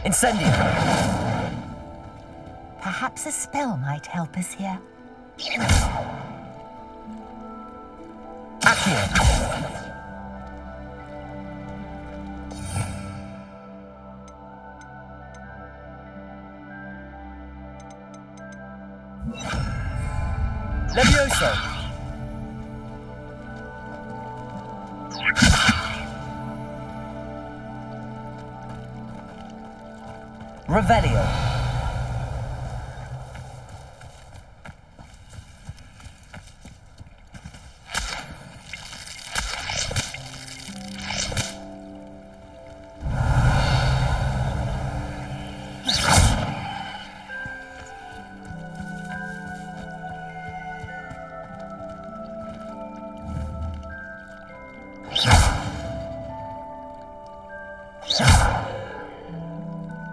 Incendio.
Perhaps a spell might help us here.
Accio. Levioso. Revelio.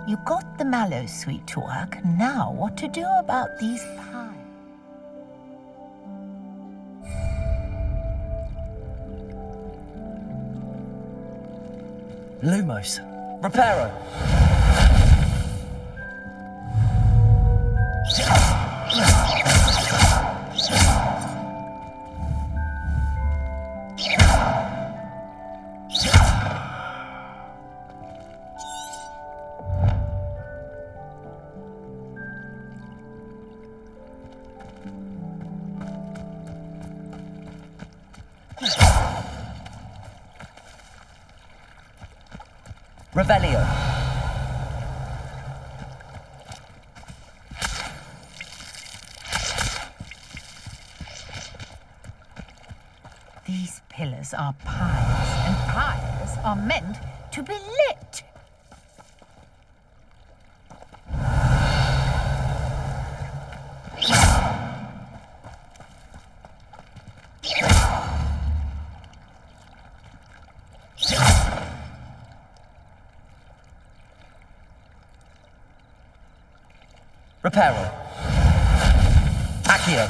You got the Mallowsweet to work. Now, what to do about these pies?
Lumos. Reparo. Revelio.
These pillars are pyres, and pyres are meant to be lit.
Reparo. Accio.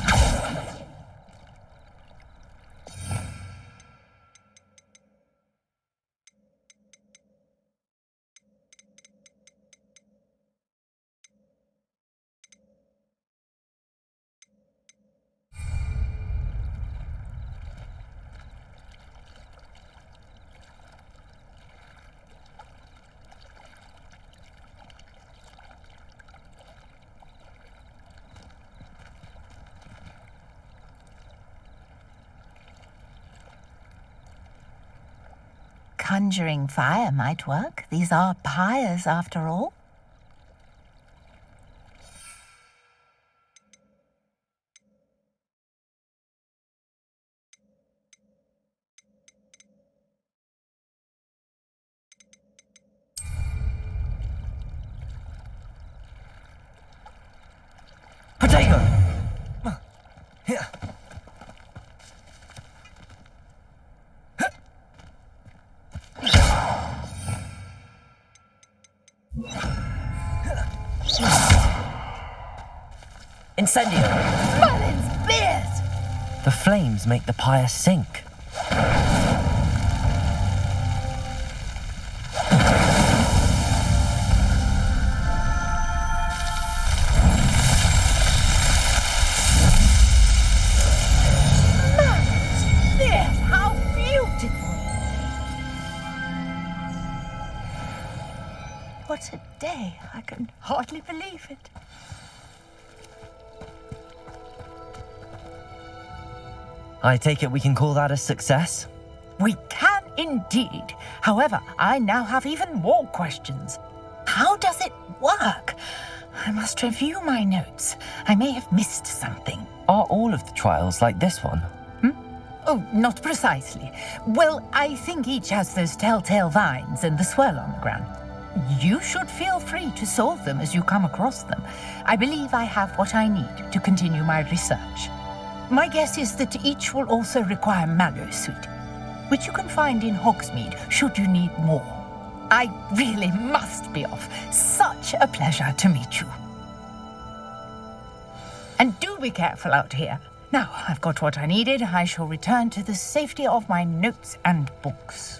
Conjuring fire might work. These are pyres, after all.
Potato. Here. Incendio.
Merlin's beard!
The flames make the pyre sink.
Merlin's beard! How beautiful! What a day! I can hardly believe it.
I take it we can call that a success?
We can indeed. However, I now have even more questions. How does it work? I must review my notes. I may have missed something.
Are all of the trials like this one?
Oh, not precisely. Well, I think each has those telltale vines and the swirl on the ground. You should feel free to solve them as you come across them. I believe I have what I need to continue my research. My guess is that each will also require Mallowsweet, which you can find in Hogsmeade should you need more. I really must be off. Such a pleasure to meet you. And do be careful out here. Now I've got what I needed, I shall return to the safety of my notes and books.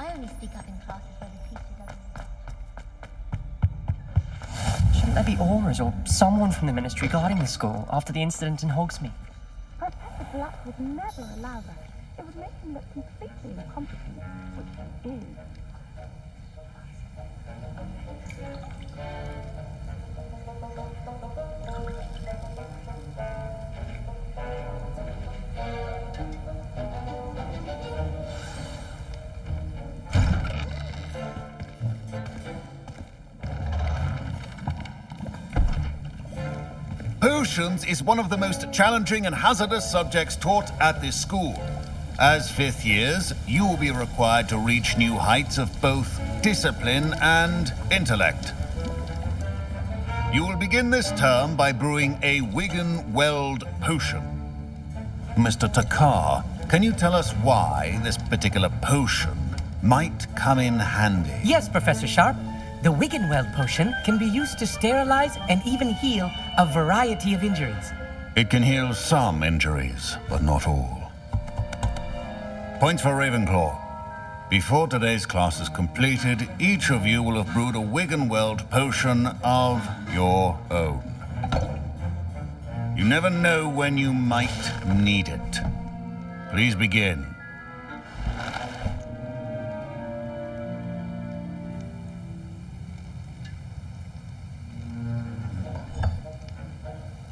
I only speak up in classes where the teacher doesn't.
there be Aurors or someone from the Ministry guarding the school after the incident in Hogsmeade?
Professor Black would never allow that. It would make him look completely incompetent, which he is.
Potions is one of the most challenging and hazardous subjects taught at this school. As fifth years, you will be required to reach new heights of both discipline and intellect. You will begin this term by brewing a Wigan Weld potion. Mr. Takar, can you tell us why this particular potion might come in handy?
Yes, Professor Sharp. The Wiggenweld potion can be used to sterilize and even heal a variety of injuries.
It can heal some injuries, but not all. Points for Ravenclaw. Before today's class is completed, each of you will have brewed a Wiggenweld potion of your own. You never know when you might need it. Please begin.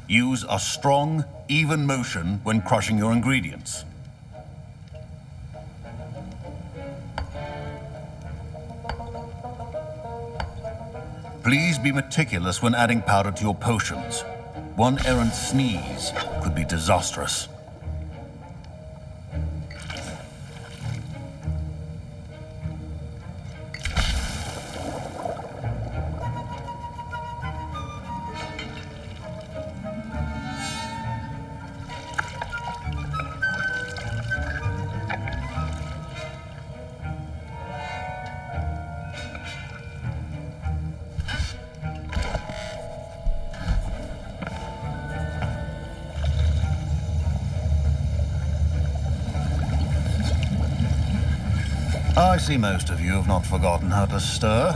Use a strong, even motion when crushing your ingredients. Please be meticulous when adding powder to your potions. One errant sneeze could be disastrous. I see most of you have not forgotten how to stir.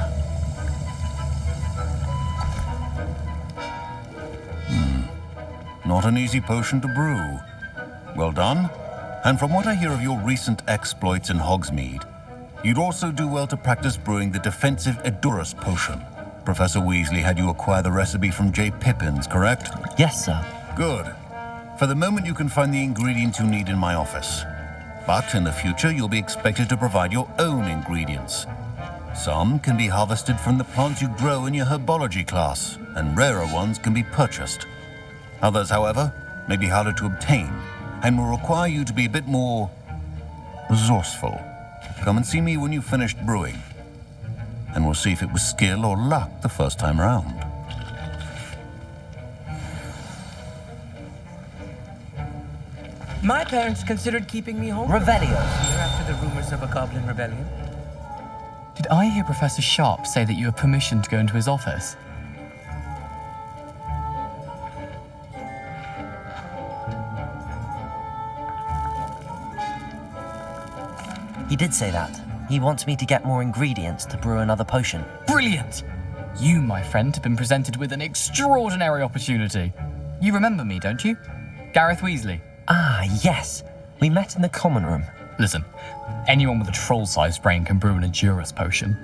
Not an easy potion to brew. Well done. And from what I hear of your recent exploits in Hogsmeade, you'd also do well to practice brewing the defensive Edurus potion. Professor Weasley had you acquire the recipe from J. Pippin's, correct?
Yes, sir.
Good. For the moment, you can find the ingredients you need in my office. But in the future, you'll be expected to provide your own ingredients. Some can be harvested from the plants you grow in your herbology class, and rarer ones can be purchased. Others, however, may be harder to obtain, and will require you to be a bit more resourceful. Come and see me when you've finished brewing, and we'll see if it was skill or luck the first time round.
My parents considered keeping me home
Revelio.
here after the rumors of a goblin rebellion.
Did I hear Professor Sharp say that you have permission to go into his office?
He did say that. He wants me to get more ingredients to brew another potion.
Brilliant! You, my friend, have been presented with an extraordinary opportunity. You remember me, don't you? Gareth Weasley.
Ah, yes. We met in the common room.
Listen, anyone with a troll-sized brain can brew an Edurus potion.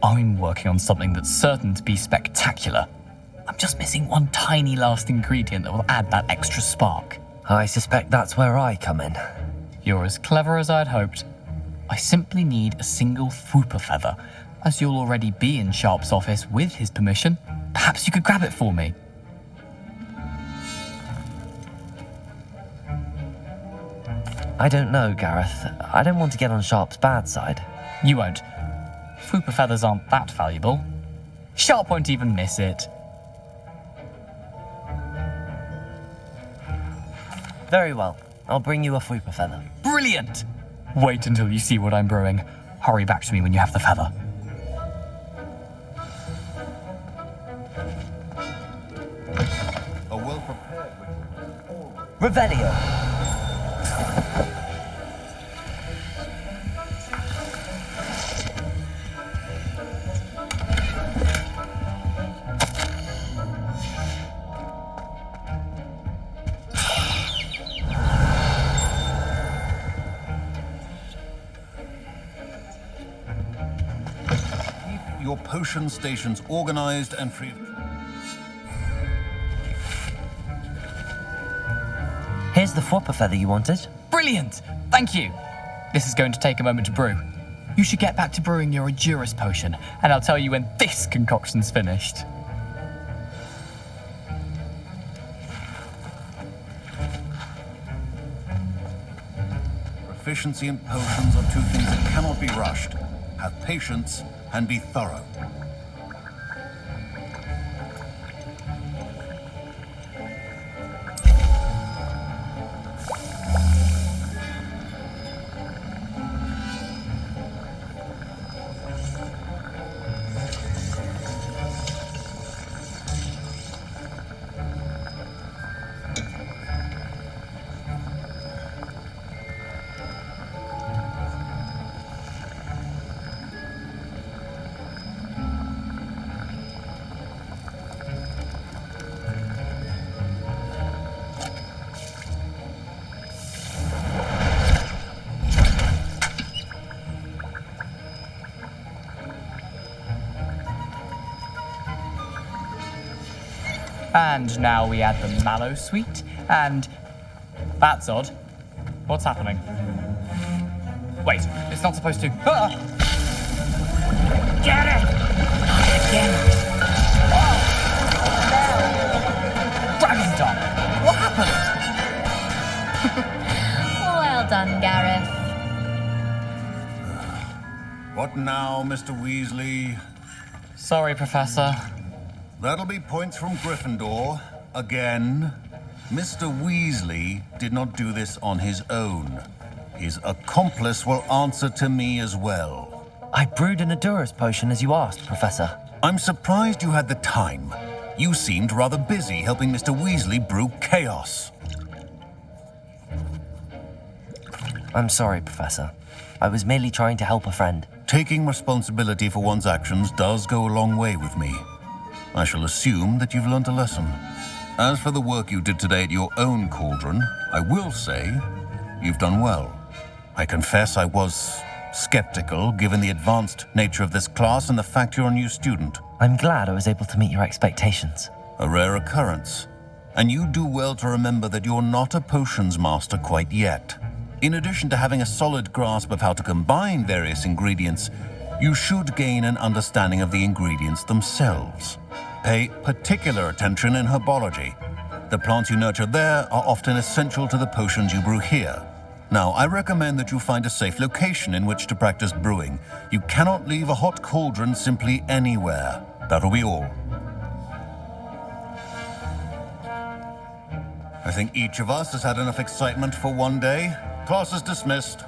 I'm working on something that's certain to be spectacular. I'm just missing one tiny last ingredient that will add that extra spark.
I suspect that's where I come in.
You're as clever as I'd hoped. I simply need a single Fwooper feather. As you'll already be in Sharp's office with his permission, perhaps you could grab it for me.
I don't know, Gareth. I don't want to get on Sharp's bad side.
You won't. Fwooper feathers aren't that valuable. Sharp won't even miss it.
Very well. I'll bring you a Fwooper feather.
Brilliant! Wait until you see what I'm brewing. Hurry back to me when you have the feather.
A well-prepared
Revelio.
your potion stations organized and free of...
Here's the flopper feather you wanted.
Brilliant! Thank you! This is going to take a moment to brew. You should get back to brewing your Endurus potion, and I'll tell you when this concoction's finished.
Proficiency in potions are two things that cannot be rushed. Have patience and be thorough.
And now we add the mallow sweet, and... That's odd. What's happening? Wait, it's not supposed to... Ah!
Get it! Again.
Dragon Dog! What happened?
Well done, Gareth.
What now, Mr. Weasley?
Sorry, Professor.
That'll be points from Gryffindor. Again. Mr. Weasley did not do this on his own. His accomplice will answer to me as well.
I brewed an Endurus potion as you asked, Professor.
I'm surprised you had the time. You seemed rather busy helping Mr. Weasley brew chaos.
I'm sorry, Professor. I was merely trying to help a friend.
Taking responsibility for one's actions does go a long way with me. I shall assume that you've learnt a lesson. As for the work you did today at your own cauldron, I will say you've done well. I confess I was skeptical, given the advanced nature of this class and the fact you're a new student.
I'm glad I was able to meet your expectations.
A rare occurrence. And you do well to remember that you're not a potions master quite yet. In addition to having a solid grasp of how to combine various ingredients, you should gain an understanding of the ingredients themselves. Pay particular attention in herbology. The plants you nurture there are often essential to the potions you brew here. Now, I recommend that you find a safe location in which to practice brewing. You cannot leave a hot cauldron simply anywhere. That'll be all. I think each of us has had enough excitement for one day. Class is dismissed.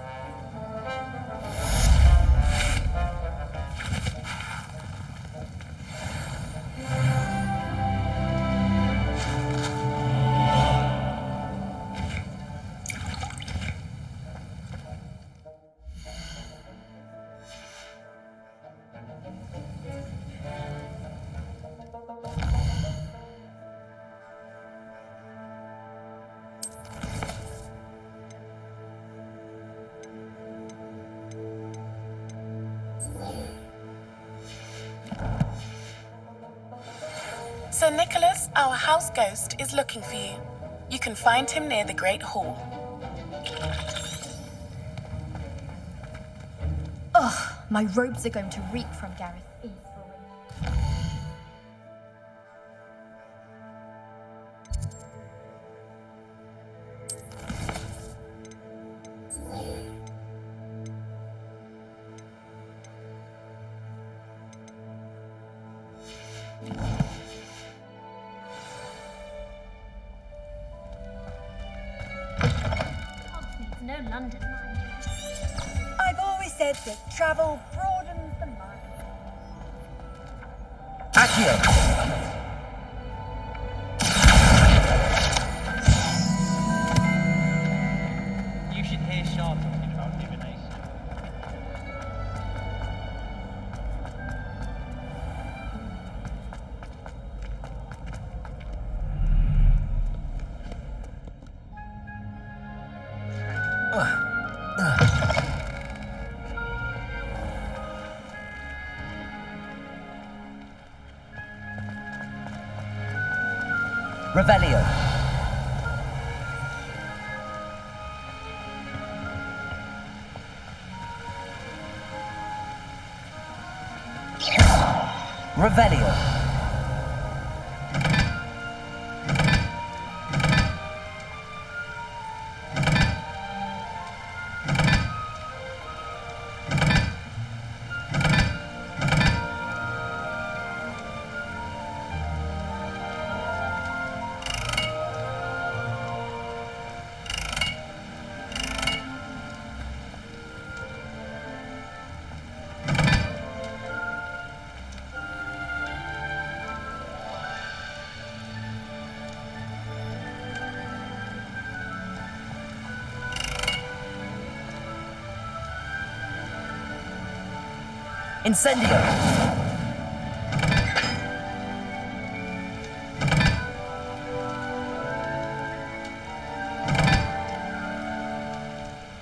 Sir Nicholas, our house ghost, is looking for you. You can find him near the Great Hall.
Ugh, my robes are going to reek from Gareth.
No London, mind you.
I've always said that travel broadens the mind.
Accio!
You should hear Shah talking about divination.
Revelio. Revelio. Incendio.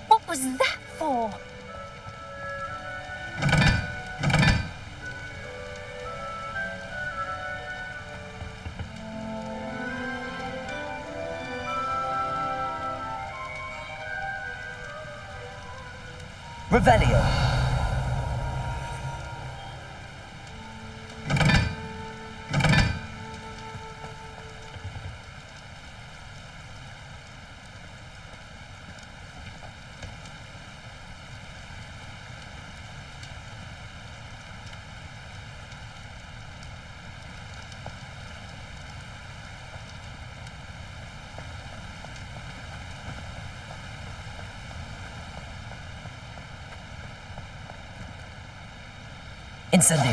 What was that for?
Revelio. Incendio.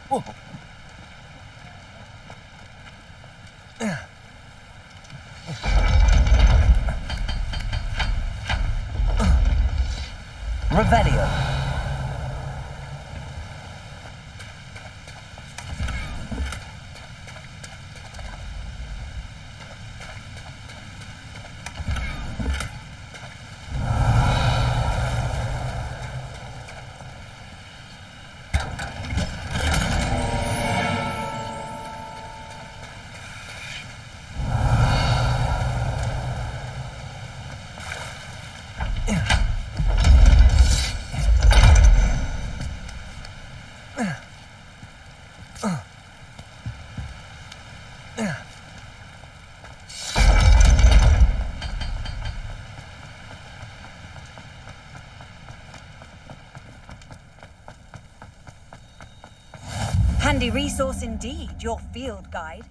Whoa. Revelio.
Handy resource indeed, your field guide.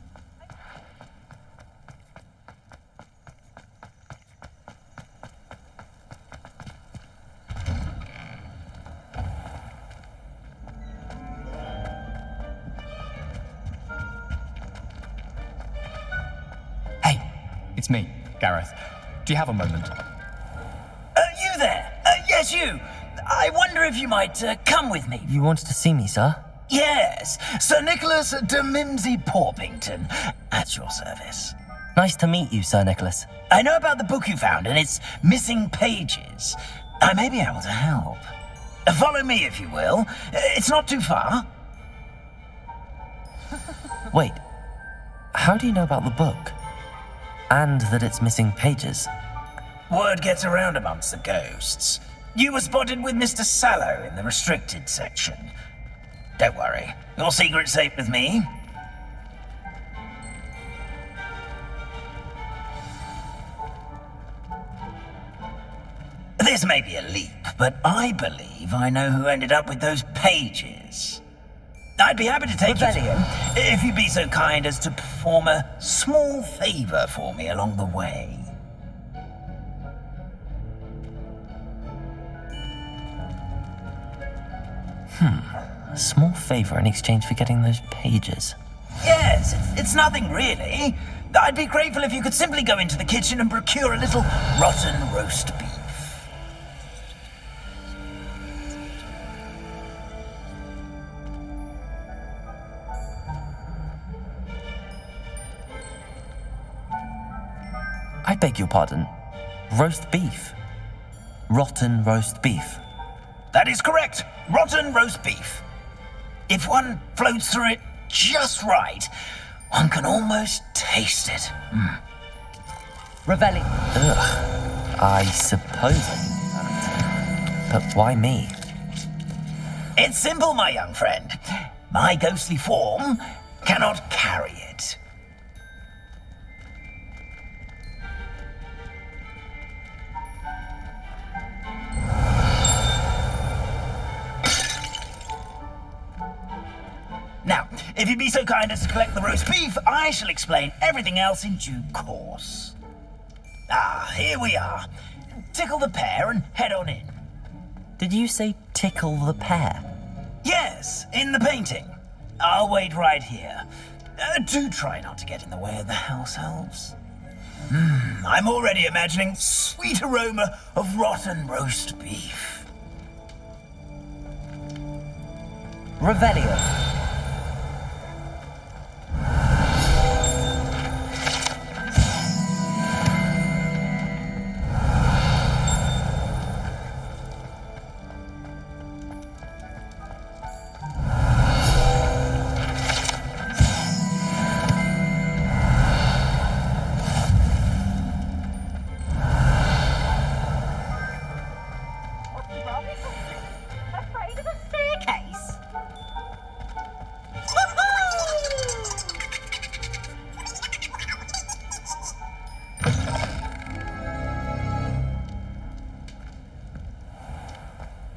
Hey, it's me, Gareth. Do you have a moment?
You there? Yes, you. I wonder if you might come with me.
You wanted to see me, sir?
Yes, Sir Nicholas de Mimsy Porpington, at your service.
Nice to meet you, Sir Nicholas.
I know about the book you found and its missing pages. I may be able to help. Follow me, if you will. It's not too far.
Wait, how do you know about the book? And that it's missing pages?
Word gets around amongst the ghosts. You were spotted with Mr. Sallow in the restricted section. Don't worry, your secret's safe with me. This may be a leap, but I believe I know who ended up with those pages. I'd be happy to take you to him, if you'd be so kind as to perform a small favor for me along the way.
A small favor in exchange for getting those pages.
Yes, it's nothing really. I'd be grateful if you could simply go into the kitchen and procure a little rotten roast beef.
I beg your pardon. Roast beef. Rotten roast beef.
That is correct. Rotten roast beef. If one floats through it just right, one can almost taste it.
Revelli. Ugh. I suppose I can do that. But why me?
It's simple, my young friend. My ghostly form cannot carry it. Now, if you'd be so kind as to collect the roast beef, I shall explain everything else in due course. Ah, here we are. Tickle the pear and head on in.
Did you say tickle the pear?
Yes, in the painting. I'll wait right here. Do try not to get in the way of the house elves. I'm already imagining sweet aroma of rotten roast beef.
Revelio.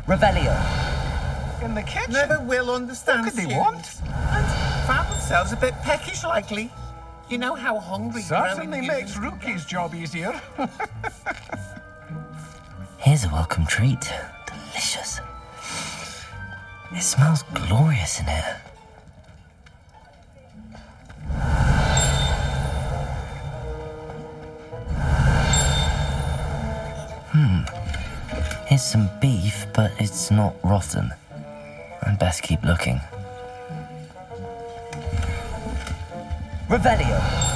Revelio.
In the kitchen? Never will understand. What could they want? And found themselves a bit peckish, likely. You know how hungry.
Certainly makes Rookie's job easier.
Here's a welcome treat. Delicious. It smells glorious in here. Here's some beef, but it's not rotten. I'd best keep looking. Revelio.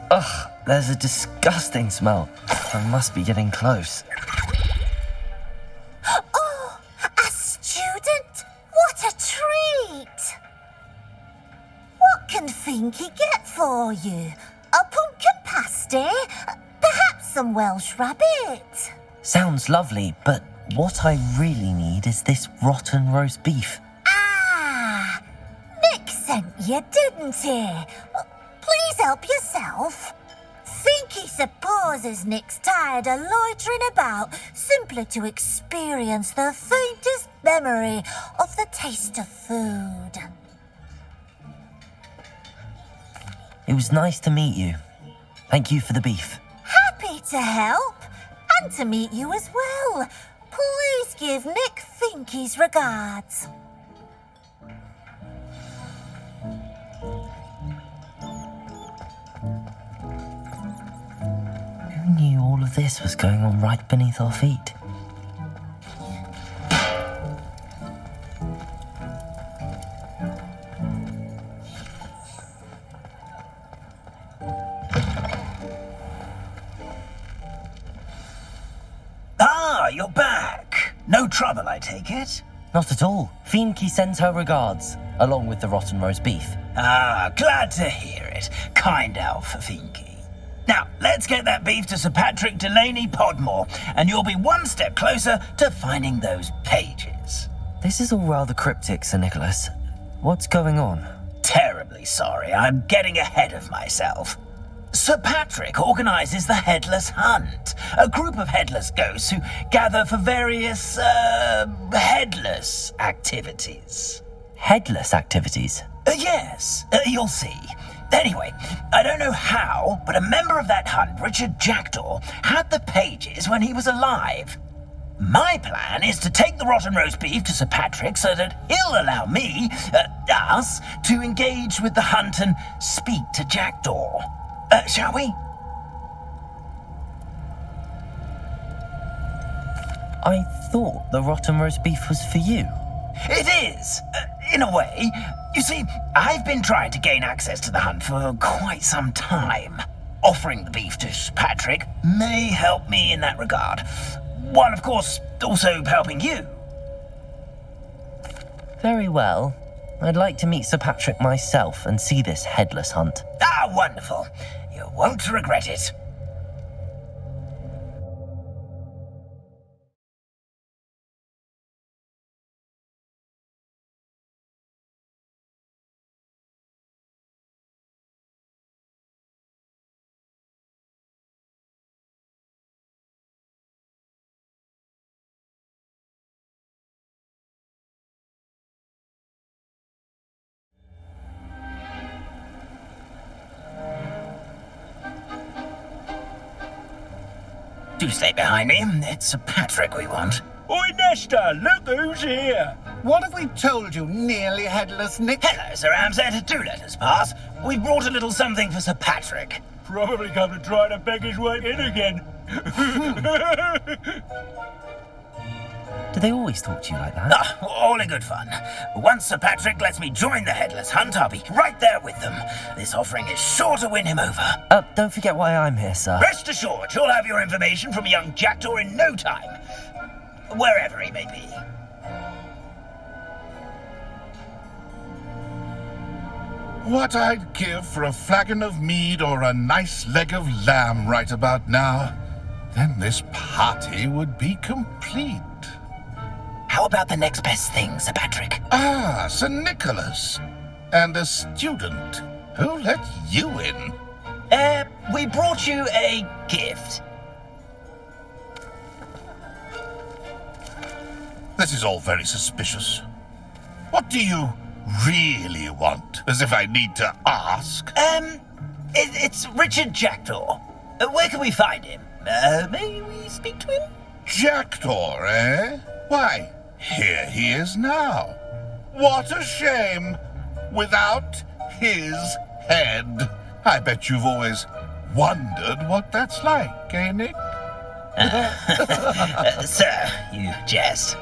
Ugh, there's a disgusting smell. I must be getting close.
Oh, a student? What a treat! What can Finky get for you? A pumpkin pasty? Perhaps some Welsh rabbit?
Sounds lovely, but what I really need is this rotten roast beef.
Ah, Nick sent you, didn't he? Please help yourself. Finky supposes Nick's tired of loitering about simply to experience the faintest memory of the taste of food.
It was nice to meet you. Thank you for the beef.
Happy to help, and to meet you as well. Please give Nick Finky's regards.
Who knew all of this was going on right beneath our feet?
Ah, you're back. No trouble, I take it?
Not at all. Finky sends her regards, along with the rotten roast beef.
Ah, glad to hear it. Kind elf for Finky. Now, let's get that beef to Sir Patrick Delaney Podmore, and you'll be one step closer to finding those pages.
This is all rather cryptic, Sir Nicholas. What's going on?
Terribly sorry. I'm getting ahead of myself. Sir Patrick organises the Headless Hunt, a group of headless ghosts who gather for various, headless activities.
Headless activities?
Yes, you'll see. Anyway, I don't know how, but a member of that hunt, Richard Jackdaw, had the pages when he was alive. My plan is to take the rotten roast beef to Sir Patrick so that he'll allow me, us, to engage with the hunt and speak to Jackdaw. Shall we?
I thought the rotten roast beef was for you.
It is, in a way. You see, I've been trying to gain access to the hunt for quite some time. Offering the beef to Sir Patrick may help me in that regard. While, of course, also helping you.
Very well. I'd like to meet Sir Patrick myself and see this headless hunt.
Ah, wonderful. You won't regret it. Do stay behind me. It's Sir Patrick we want.
Oi, Nesta, look who's here. What have we told you, nearly headless Nick?
Hello, Sir Ramsay. Do let us pass. We've brought a little something for Sir Patrick.
Probably come to try to beg his way in again.
Do they always talk to you like that?
Ah, all in good fun. Once Sir Patrick lets me join the Headless Hunt, I'll be right there with them. This offering is sure to win him over.
Don't forget why I'm here, sir.
Rest assured, you'll have your information from young Jackdaw in no time. Wherever he may be.
What I'd give for a flagon of mead or a nice leg of lamb right about now. Then this party would be complete.
How about the next best thing, Sir Patrick?
Ah, Sir Nicholas. And a student. Who let you in?
We brought you a gift.
This is all very suspicious. What do you really want? As if I need to ask.
It's Richard Jackdaw. Where can we find him? May we speak to him?
Jackdaw, eh? Why, here he is now. What a shame. Without his head. I bet you've always wondered what that's like, eh, Nick?
Sir, you jest.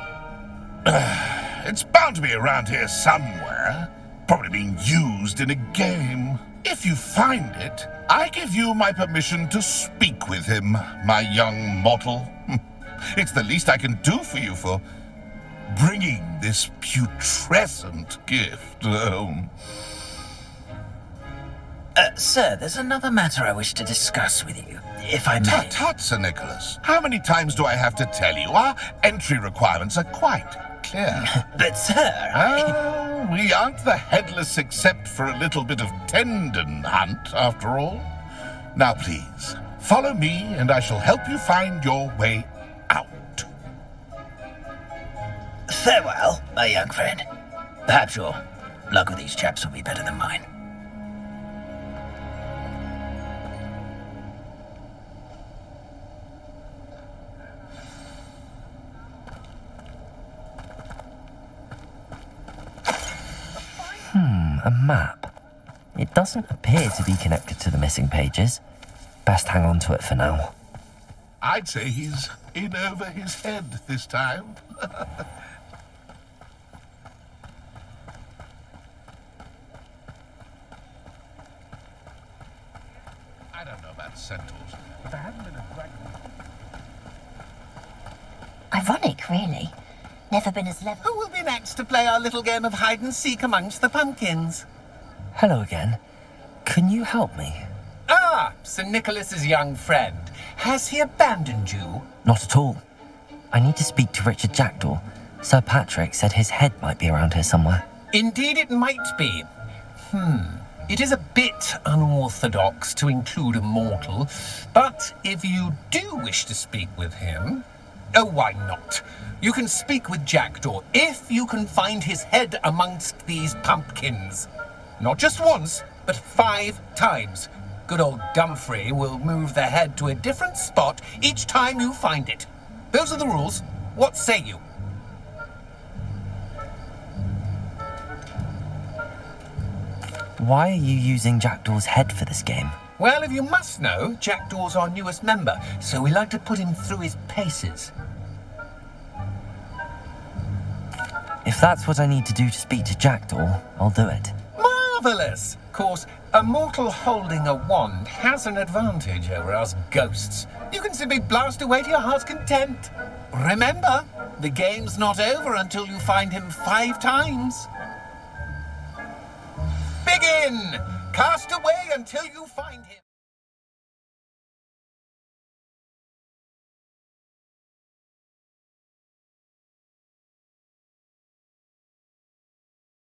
It's bound to be around here somewhere. Probably being used in a game. If you find it, I give you my permission to speak with him, my young mortal. It's the least I can do for you for bringing this putrescent gift home.
Sir, there's another matter I wish to discuss with you, if I may.
Tut, Sir Nicholas. How many times do I have to tell you? Our entry requirements are quite clear.
But, sir,
we aren't the headless except for a little bit of tendon hunt, after all. Now, please, follow me, and I shall help you find your way out.
Farewell, my young friend. Perhaps your luck with these chaps will be better than mine.
A map. It doesn't appear to be connected to the missing pages. Best hang on to it for now.
I'd say he's in over his head this time. I don't know about centaurs, but there hasn't been a dragon.
Ironic, really. Never been as level.
Who will be next to play our little game of hide and seek amongst the pumpkins?
Hello again. Can you help me?
Ah, Sir Nicholas's young friend. Has he abandoned you?
Not at all. I need to speak to Richard Jackdaw. Sir Patrick said his head might be around here somewhere.
Indeed it might be.
It is a bit unorthodox to include a mortal, but if you do wish to speak with him, oh, why not? You can speak with Jackdaw if you can find his head amongst these pumpkins. Not just once, but 5 times. Good old Dumfrey will move the head to a different spot each time you find it. Those are the rules. What say you?
Why are you using Jackdaw's head for this game?
Well, if you must know, Jackdaw's our newest member, so we like to put him through his paces.
If that's what I need to do to speak to Jackdaw, I'll do it.
Marvellous! Of course, a mortal holding a wand has an advantage over us ghosts. You can simply blast away to your heart's content. Remember, the game's not over until you find him 5 times. Begin! Cast away until you find him.